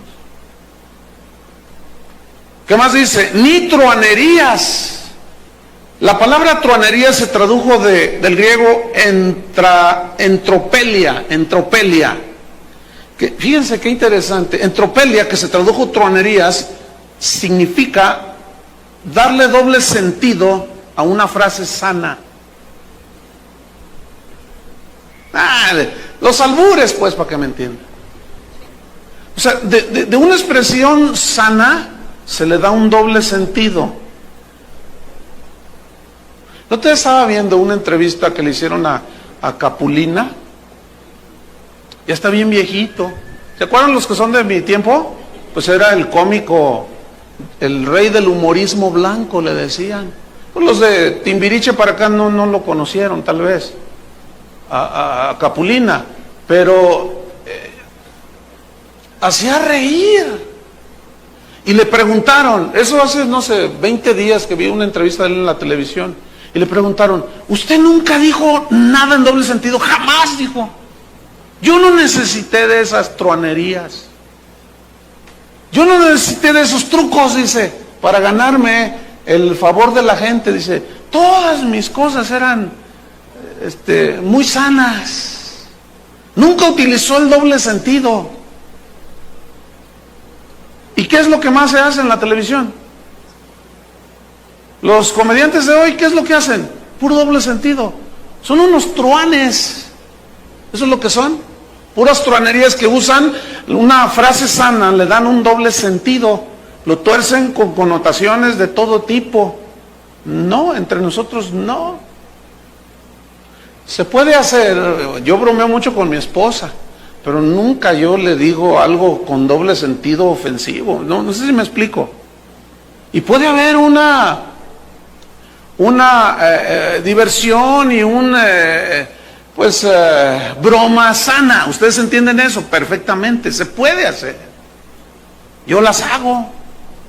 ¿Qué más dice? Ni truanerías. La palabra truanería se tradujo del griego entropelia. Que, fíjense qué interesante. Entropelia, que se tradujo truanerías, significa darle doble sentido a una frase sana. Los albures, pues, para que me entiendan. O sea, de una expresión sana se le da un doble sentido. ¿No te estaba viendo una entrevista que le hicieron a Capulina? Ya está bien viejito. ¿Se acuerdan los que son de mi tiempo? Pues era el cómico, el rey del humorismo blanco, le decían. Pues los de Timbiriche para acá no lo conocieron, tal vez, a Capulina, pero hacía reír. Y le preguntaron, eso hace, no sé, 20 días que vi una entrevista de él en la televisión, y le preguntaron, ¿usted nunca dijo nada en doble sentido? Jamás, dijo. Yo no necesité de esas truanerías. Yo no necesité de esos trucos, dice, para ganarme el favor de la gente. Dice, todas mis cosas eran muy sanas. Nunca utilizó el doble sentido. ¿Y qué es lo que más se hace en la televisión? Los comediantes de hoy, ¿qué es lo que hacen? Puro doble sentido. Son unos truanes. Eso es lo que son. Puras truanerías que usan una frase sana, le dan un doble sentido. Lo tuercen con connotaciones de todo tipo. No, entre nosotros no. Se puede hacer. Yo bromeo mucho con mi esposa, pero nunca yo le digo algo con doble sentido ofensivo. No sé si me explico. Y puede haber una diversión y broma sana. Ustedes entienden eso perfectamente. Se puede hacer. Yo las hago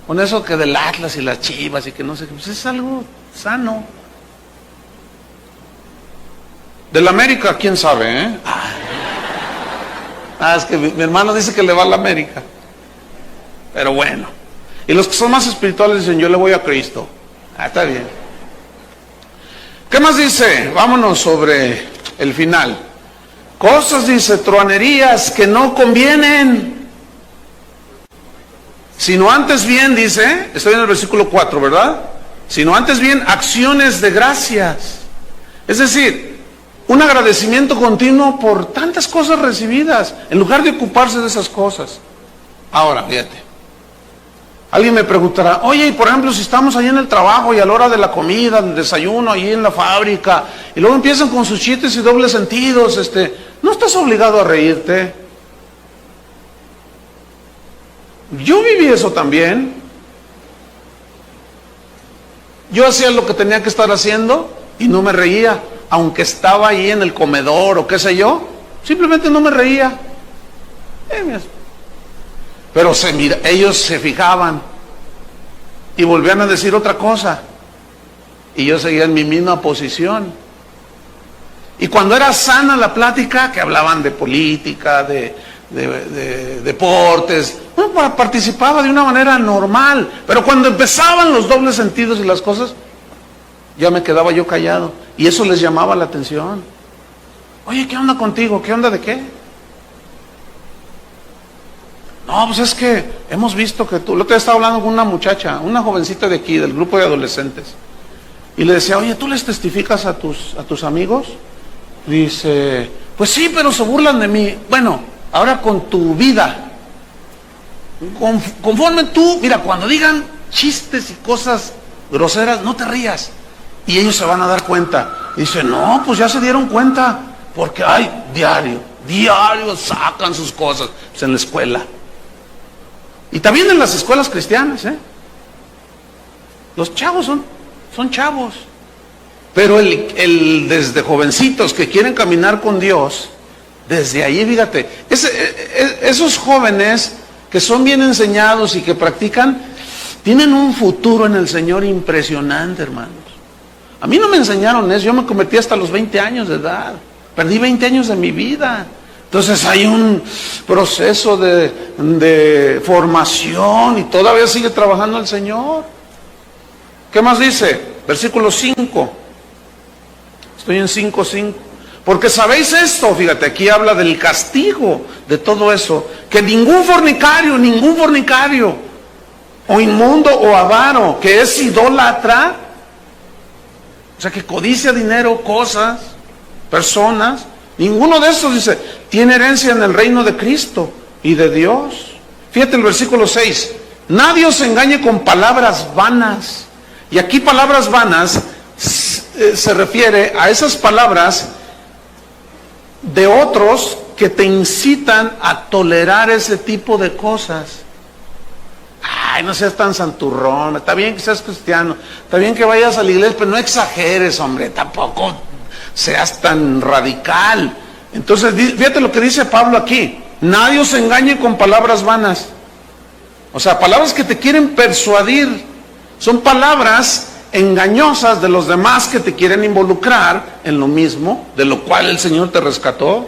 con eso que del Atlas y las Chivas y que no sé qué. Pues es algo sano. Del América, quién sabe, es que mi hermano dice que le va a la América. Pero bueno. Y los que son más espirituales dicen, yo le voy a Cristo. Está bien. ¿Qué más dice? Vámonos sobre el final. Cosas, dice, truanerías que no convienen, sino antes bien, dice, estoy en el versículo 4, ¿verdad? Sino antes bien, acciones de gracias. Es decir, un agradecimiento continuo por tantas cosas recibidas, en lugar de ocuparse de esas cosas. Ahora, fíjate. Alguien me preguntará, oye, y por ejemplo, si estamos ahí en el trabajo y a la hora de la comida, del desayuno, ahí en la fábrica, y luego empiezan con sus chistes y dobles sentidos, ¿no estás obligado a reírte? Yo viví eso también. Yo hacía lo que tenía que estar haciendo y no me reía, aunque estaba ahí en el comedor o qué sé yo, simplemente no me reía. Pero ellos se fijaban y volvían a decir otra cosa. Y yo seguía en mi misma posición. Y cuando era sana la plática, que hablaban de política, de deportes, participaba de una manera normal. Pero cuando empezaban los dobles sentidos y las cosas, ya me quedaba yo callado. Y eso les llamaba la atención. Oye, ¿qué onda contigo? ¿Qué onda de qué? No, pues es que hemos visto que tú... Lo que estaba hablando con una muchacha, una jovencita de aquí, del grupo de adolescentes. Y le decía, oye, ¿tú les testificas a tus amigos? Dice, pues sí, pero se burlan de mí. Bueno, ahora con tu vida. Conforme tú, mira, cuando digan chistes y cosas groseras, no te rías. Y ellos se van a dar cuenta. Dice, no, pues ya se dieron cuenta. Porque hay diario sacan sus cosas. Pues en la escuela. Y también en las escuelas cristianas, Los chavos son chavos. Pero desde jovencitos que quieren caminar con Dios, desde ahí, fíjate, esos jóvenes que son bien enseñados y que practican, tienen un futuro en el Señor impresionante, hermanos. A mí no me enseñaron eso, yo me convertí hasta los 20 años de edad. Perdí 20 años de mi vida. Entonces hay un proceso de formación y todavía sigue trabajando el Señor. ¿Qué más dice? Versículo 5. Estoy en 5:5. Porque sabéis esto, fíjate, aquí habla del castigo de todo eso, que ningún fornicario, o inmundo o avaro, que es idólatra, o sea, que codicia dinero, cosas, personas, ninguno de estos, dice, tiene herencia en el reino de Cristo y de Dios. Fíjate el versículo 6, nadie os engañe con palabras vanas. Y aquí palabras vanas se refiere a esas palabras de otros que te incitan a tolerar ese tipo de cosas. Ay, no seas tan santurrón, está bien que seas cristiano, está bien que vayas a la iglesia, pero no exageres, hombre, tampoco seas tan radical. Entonces, fíjate lo que dice Pablo aquí, nadie os engañe con palabras vanas. O sea, palabras que te quieren persuadir, son palabras engañosas de los demás que te quieren involucrar en lo mismo, de lo cual el Señor te rescató.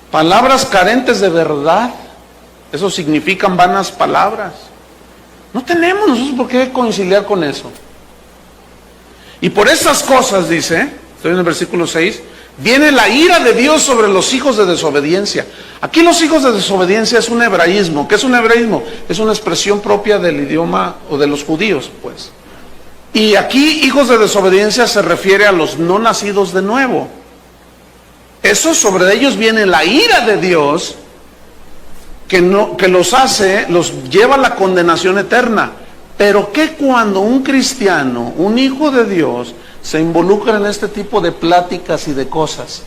Palabras carentes de verdad, eso significan vanas palabras. No tenemos nosotros por qué conciliar con eso. Y por estas cosas, dice, estoy en el versículo 6, viene la ira de Dios sobre los hijos de desobediencia. Aquí los hijos de desobediencia es un hebraísmo. ¿Qué es un hebraísmo? Es una expresión propia del idioma o de los judíos, pues. Y aquí hijos de desobediencia se refiere a los no nacidos de nuevo. Eso, sobre ellos viene la ira de Dios que los lleva a la condenación eterna. Pero ¿qué cuando un cristiano, un hijo de Dios, se involucra en este tipo de pláticas y de cosas?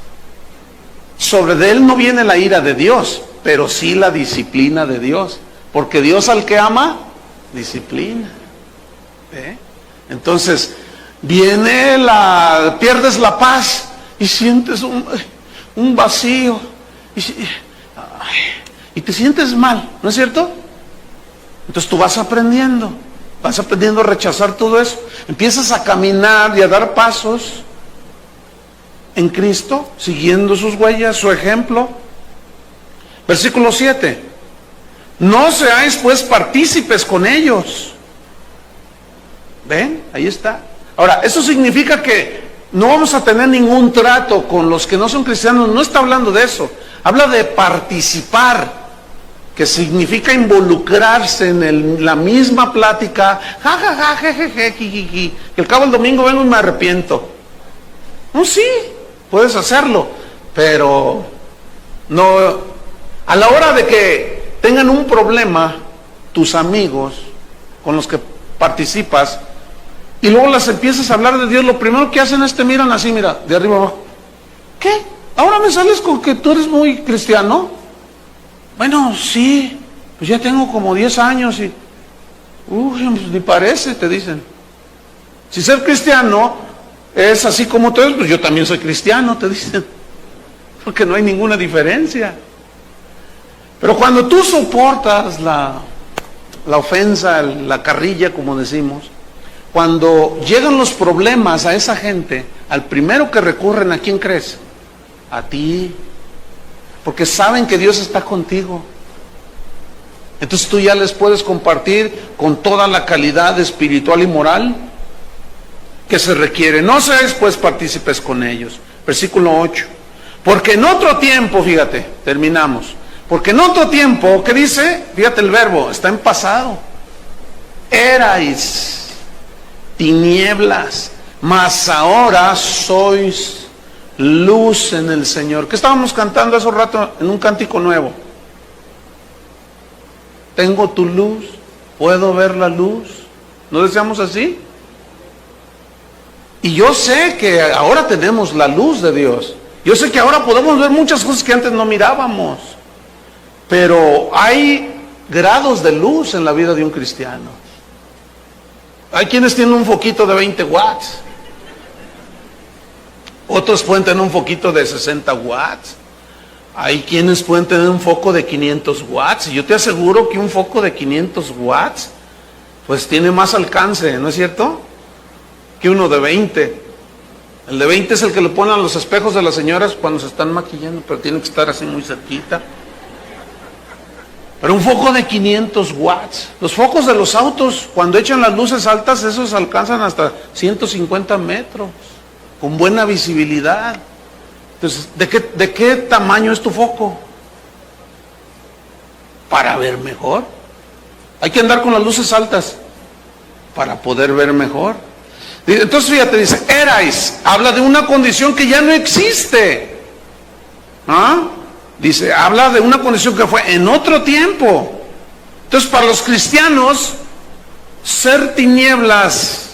Sobre de él no viene la ira de Dios, pero sí la disciplina de Dios. Porque Dios al que ama, disciplina. Entonces, pierdes la paz y sientes un vacío y te sientes mal, ¿no es cierto? Entonces tú vas aprendiendo a rechazar todo eso. Empiezas a caminar y a dar pasos en Cristo, siguiendo sus huellas, su ejemplo. Versículo 7. No seáis pues partícipes con ellos. ¿Ven? Ahí está. Ahora, eso significa que no vamos a tener ningún trato con los que no son cristianos. No está hablando de eso. Habla de participar, que significa involucrarse en la misma plática. Ja, ja, ja, jejeje, jijiji. Que al cabo del domingo vengo y me arrepiento. No, sí, puedes hacerlo, pero no. A la hora de que tengan un problema tus amigos con los que participas, y luego las empiezas a hablar de Dios, lo primero que hacen es te miran así, mira, de arriba abajo. ¿Qué? ¿Ahora me sales con que tú eres muy cristiano? Bueno, sí, pues ya tengo como 10 años y... Uy, pues ni parece, te dicen. Si ser cristiano es así como tú eres, pues yo también soy cristiano, te dicen. Porque no hay ninguna diferencia. Pero cuando tú soportas la ofensa, la carrilla, como decimos, cuando llegan los problemas a esa gente, al primero que recurren, ¿a quién crees? A ti. Porque saben que Dios está contigo. Entonces tú ya les puedes compartir con toda la calidad espiritual y moral que se requiere. No seáis pues partícipes con ellos. Versículo 8. Porque en otro tiempo, fíjate, terminamos. Porque en otro tiempo, ¿qué dice? Fíjate el verbo, está en pasado. Erais tinieblas, mas ahora sois luz en el Señor. ¿Qué estábamos cantando hace un rato en un cántico nuevo? Tengo tu luz, puedo ver la luz. ¿No decíamos así? Y yo sé que ahora tenemos la luz de Dios. Yo sé que ahora podemos ver muchas cosas que antes no mirábamos. Pero hay grados de luz en la vida de un cristiano. Hay quienes tienen un foquito de 20 watts. Otros pueden tener un foquito de 60 watts. Hay quienes pueden tener un foco de 500 watts. Y yo te aseguro que un foco de 500 watts, pues tiene más alcance, ¿no es cierto? Que uno de 20. El de 20 es el que le ponen a los espejos de las señoras cuando se están maquillando, pero tiene que estar así muy cerquita. Pero un foco de 500 watts. Los focos de los autos, cuando echan las luces altas, esos alcanzan hasta 150 metros, con buena visibilidad. Entonces, ¿de qué tamaño es tu foco? Para ver mejor. Hay que andar con las luces altas para poder ver mejor. Entonces, fíjate, dice, erais, habla de una condición que ya no existe. ¿Ah? Dice, habla de una condición que fue en otro tiempo. Entonces, para los cristianos, ser tinieblas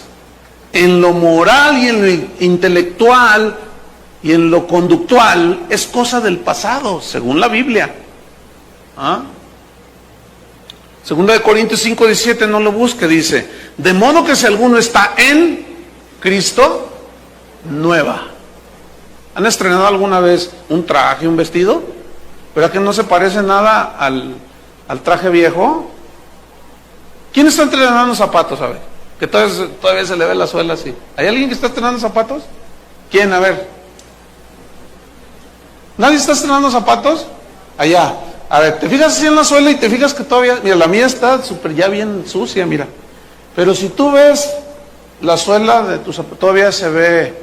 en lo moral y en lo intelectual y en lo conductual es cosa del pasado, según la Biblia. ¿Ah? Segunda de Corintios 5:17, no lo busque, dice, de modo que si alguno está en Cristo, nueva. ¿Han estrenado alguna vez un traje, un vestido? ¿Verdad que no se parece nada al traje viejo? ¿Quién está estrenando zapatos? A ver, que todavía se le ve la suela así. ¿Hay alguien que está estrenando zapatos? ¿Quién? A ver. ¿Nadie está estrenando zapatos? Allá. A ver, te fijas así en la suela y te fijas que todavía, mira, la mía está súper ya bien sucia, mira. Pero si tú ves la suela de tu zapato, todavía se ve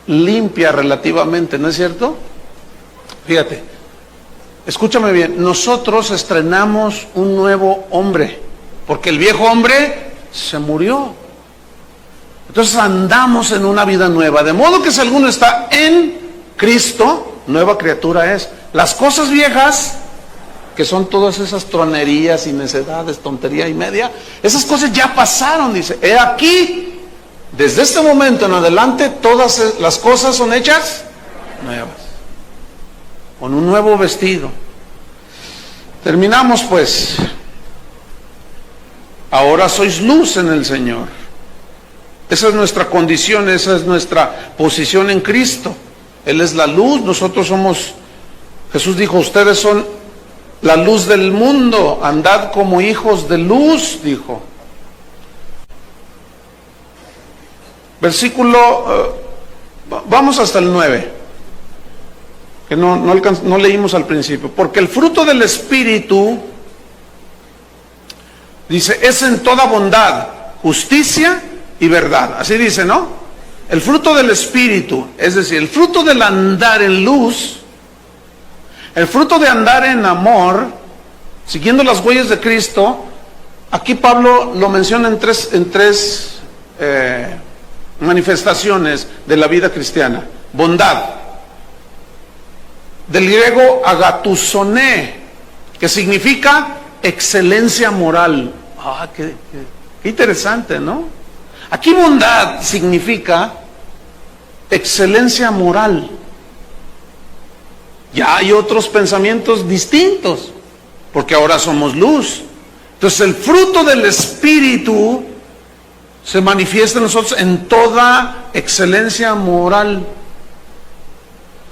limpia relativamente, ¿no es cierto? Fíjate, escúchame bien, nosotros estrenamos un nuevo hombre, porque el viejo hombre se murió. Entonces andamos en una vida nueva, de modo que si alguno está en Cristo, nueva criatura es. Las cosas viejas, que son todas esas tronerías y necedades, tontería y media, esas cosas ya pasaron, dice. He aquí, desde este momento en adelante, todas las cosas son hechas nuevas, con un nuevo vestido. Terminamos pues. Ahora sois luz en el Señor. Esa es nuestra condición, esa es nuestra posición en Cristo. Él es la luz, nosotros somos, Jesús dijo, ustedes son la luz del mundo, andad como hijos de luz, dijo. Versículo, vamos hasta el 9, que no leímos al principio. Porque el fruto del Espíritu, dice, es en toda bondad, justicia y verdad. Así dice, ¿no? El fruto del Espíritu, es decir, el fruto del andar en luz, el fruto de andar en amor, siguiendo las huellas de Cristo. Aquí Pablo lo menciona en tres manifestaciones de la vida cristiana. Bondad, del griego agatusoné, que significa excelencia moral. Qué interesante, ¿no? Aquí bondad significa excelencia moral. Ya hay otros pensamientos distintos, porque ahora somos luz. Entonces el fruto del Espíritu se manifiesta en nosotros en toda excelencia moral.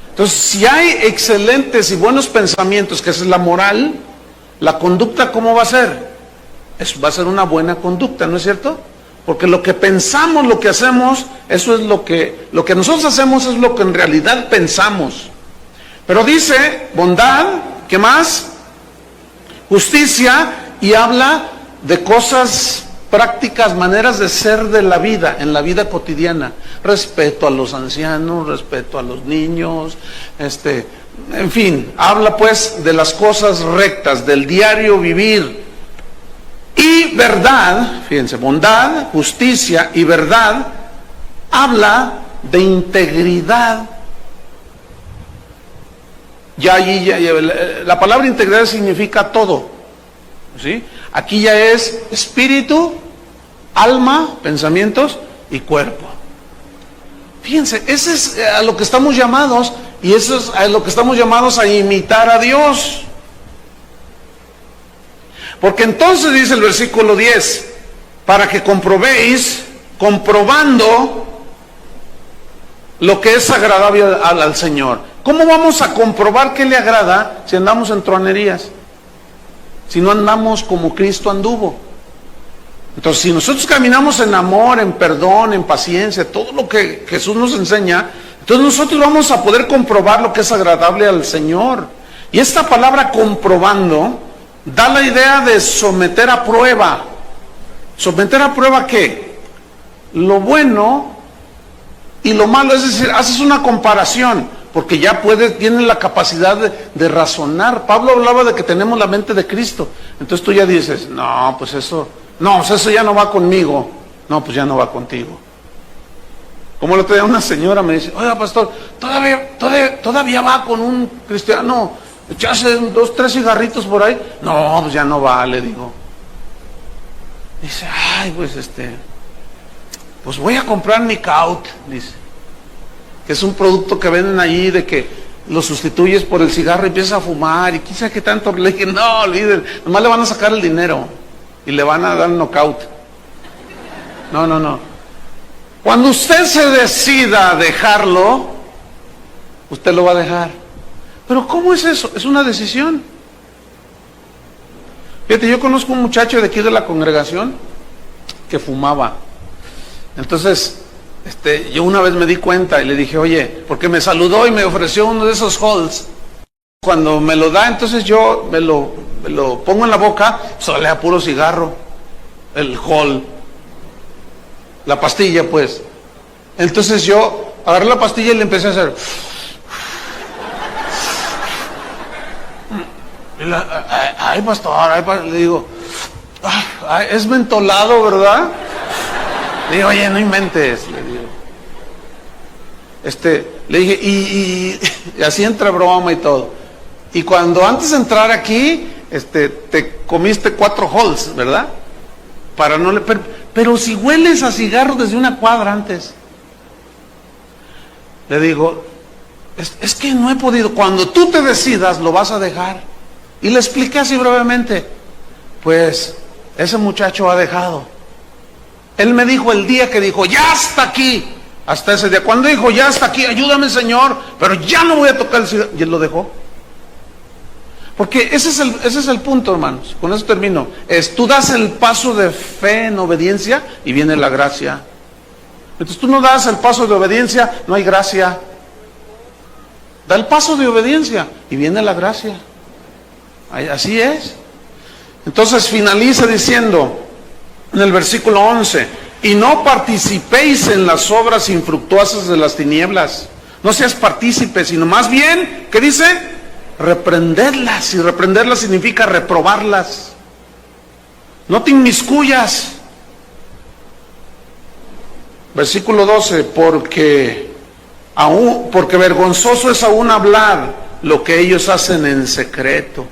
Entonces, si hay excelentes y buenos pensamientos, que esa es la moral, la conducta, ¿cómo va a ser? Va a ser una buena conducta, ¿no es cierto? Porque lo que pensamos, lo que hacemos, eso es lo que nosotros hacemos es lo que en realidad pensamos. Pero dice bondad, ¿qué más? Justicia, y habla de cosas prácticas, maneras de ser de la vida, en la vida cotidiana. Respeto a los ancianos, respeto a los niños, en fin, habla pues de las cosas rectas, del diario vivir. Y verdad, fíjense, bondad, justicia y verdad, habla de integridad. La palabra integridad significa todo, ¿sí? Aquí ya es espíritu, alma, pensamientos y cuerpo. Fíjense, ese es a lo que estamos llamados, y eso es a lo que estamos llamados a imitar a Dios. Porque entonces dice el versículo 10, para que comprobéis, comprobando lo que es agradable al Señor. ¿Cómo vamos a comprobar qué le agrada si andamos en truanerías? Si no andamos como Cristo anduvo. Entonces, si nosotros caminamos en amor, en perdón, en paciencia, todo lo que Jesús nos enseña, entonces nosotros vamos a poder comprobar lo que es agradable al Señor. Y esta palabra comprobando da la idea de someter a prueba. ¿Someter a prueba qué? Lo bueno y lo malo, es decir, haces una comparación, porque ya tienes la capacidad de razonar. Pablo hablaba de que tenemos la mente de Cristo. Entonces tú ya dices, no, pues eso ya no va conmigo. No, pues ya no va contigo. Como el otro día una señora me dice, oiga pastor, todavía va con un cristiano, echarse 2, 3 cigarritos por ahí. No, pues ya no va, le digo. Dice, ay, pues voy a comprar mi Caut, dice, que es un producto que venden allí de que lo sustituyes por el cigarro y empiezas a fumar y quizá que tanto. Le dije, no, líder, nomás le van a sacar el dinero y le van a dar knockout. No. Cuando usted se decida dejarlo, usted lo va a dejar. Pero ¿cómo es eso? Es una decisión. Fíjate, yo conozco un muchacho de aquí de la congregación que fumaba. Entonces, yo una vez me di cuenta y le dije, oye, porque me saludó y me ofreció uno de esos halls. Cuando me lo da, entonces yo me lo pongo en la boca, sale a puro cigarro, el hall, la pastilla pues. Entonces yo agarré la pastilla y le empecé a hacer. Ay, pastor, le digo, es mentolado, ¿verdad? Le digo, oye, no inventes, le digo. Le dije, y así entra broma y todo. Y cuando antes de entrar aquí, te comiste 4 halls, ¿verdad? Para no le... Pero si hueles a cigarro desde una cuadra antes. Le digo, es que no he podido. Cuando tú te decidas, lo vas a dejar. Y le expliqué así brevemente. Pues, ese muchacho ha dejado. Él me dijo el día que dijo, ya hasta aquí. Hasta ese día. Cuando dijo, ya hasta aquí, ayúdame Señor, pero ya no voy a tocar el cigarro. Y él lo dejó. Porque ese es el punto, hermanos. Con eso termino. Tú das el paso de fe en obediencia y viene la gracia. Entonces tú no das el paso de obediencia, no hay gracia. Da el paso de obediencia y viene la gracia. Así es. Entonces finaliza diciendo en el versículo 11, y no participéis en las obras infructuosas de las tinieblas. No seas partícipe, sino más bien, ¿qué dice? Reprenderlas. Y reprenderlas significa reprobarlas. No te inmiscuyas. Versículo 12, porque vergonzoso es aún hablar lo que ellos hacen en secreto.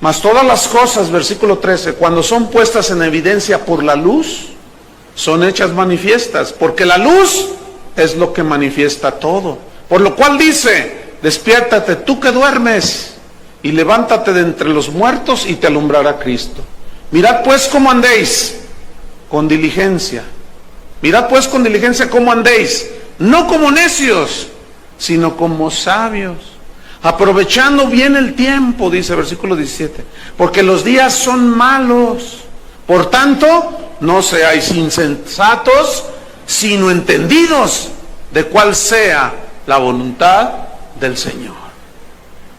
Mas todas las cosas, versículo 13, cuando son puestas en evidencia por la luz, son hechas manifiestas, porque la luz es lo que manifiesta todo. Por lo cual dice, despiértate tú que duermes, y levántate de entre los muertos, y te alumbrará Cristo. Mirad pues cómo andéis, con diligencia. Mirad pues con diligencia cómo andéis, no como necios, sino como sabios, aprovechando bien el tiempo, dice versículo 17, porque los días son malos. Por tanto, no seáis insensatos, sino entendidos de cuál sea la voluntad del Señor.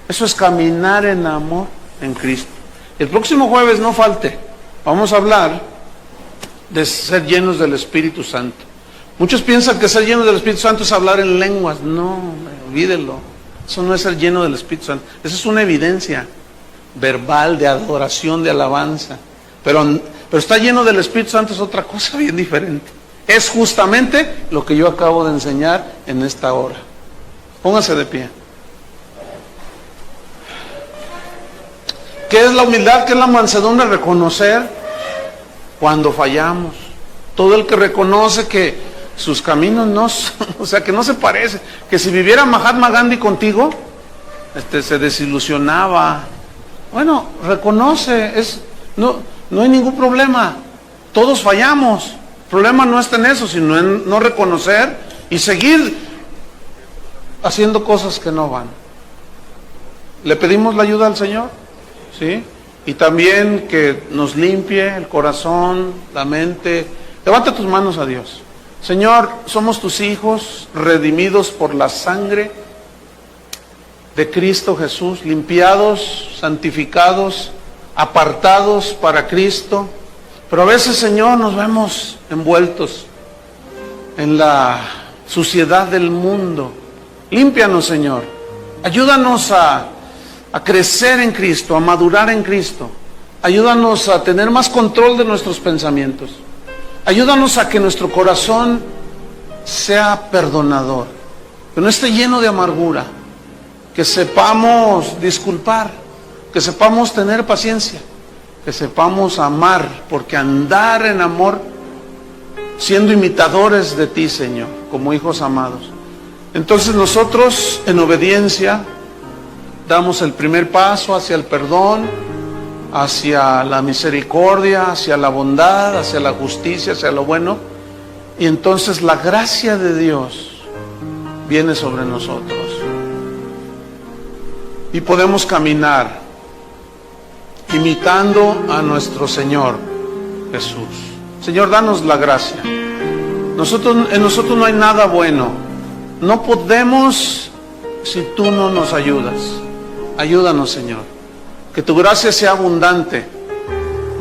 Eso es caminar en amor en Cristo. El próximo jueves, no falte, vamos a hablar de ser llenos del Espíritu Santo. Muchos piensan que ser llenos del Espíritu Santo es hablar en lenguas. No, olvídelo. Eso no es ser lleno del Espíritu Santo. Esa es una evidencia verbal de adoración, de alabanza. Pero estar lleno del Espíritu Santo es otra cosa bien diferente. Es justamente lo que yo acabo de enseñar en esta hora. Póngase de pie. ¿Qué es la humildad? ¿Qué es la mansedumbre? Reconocer cuando fallamos. Todo el que reconoce que sus caminos no son, o sea, que no se parece, que si viviera Mahatma Gandhi contigo, se desilusionaba. Bueno, reconoce, no hay ningún problema. Todos fallamos. El problema no está en eso, sino en no reconocer y seguir haciendo cosas que no van. ¿Le pedimos la ayuda al Señor? ¿Sí? y también que nos limpie el corazón, la mente. Levanta tus manos a Dios. Señor, somos tus hijos, redimidos por la sangre de Cristo Jesús, limpiados, santificados, apartados para Cristo. Pero a veces, Señor, nos vemos envueltos en la suciedad del mundo. Límpianos, Señor. Ayúdanos a crecer en Cristo, a madurar en Cristo. Ayúdanos a tener más control de nuestros pensamientos. Ayúdanos a que nuestro corazón sea perdonador, que no esté lleno de amargura, que sepamos disculpar, que sepamos tener paciencia, que sepamos amar, porque andar en amor, siendo imitadores de ti, Señor, como hijos amados. Entonces nosotros, en obediencia, damos el primer paso hacia el perdón, hacia la misericordia, hacia la bondad, hacia la justicia, hacia lo bueno. Y entonces la gracia de Dios viene sobre nosotros. Y podemos caminar imitando a nuestro Señor Jesús. Señor, danos la gracia. En nosotros no hay nada bueno. No podemos si tú no nos ayudas. Ayúdanos, Señor. Que tu gracia sea abundante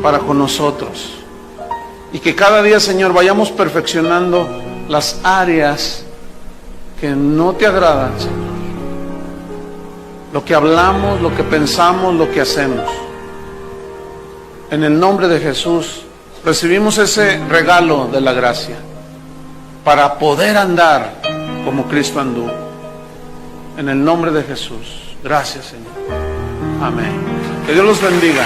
para con nosotros. Y que cada día, Señor, vayamos perfeccionando las áreas que no te agradan, Señor. Lo que hablamos, lo que pensamos, lo que hacemos. En el nombre de Jesús, recibimos ese regalo de la gracia para poder andar como Cristo anduvo. En el nombre de Jesús. Gracias, Señor. Amén. Que Dios los bendiga.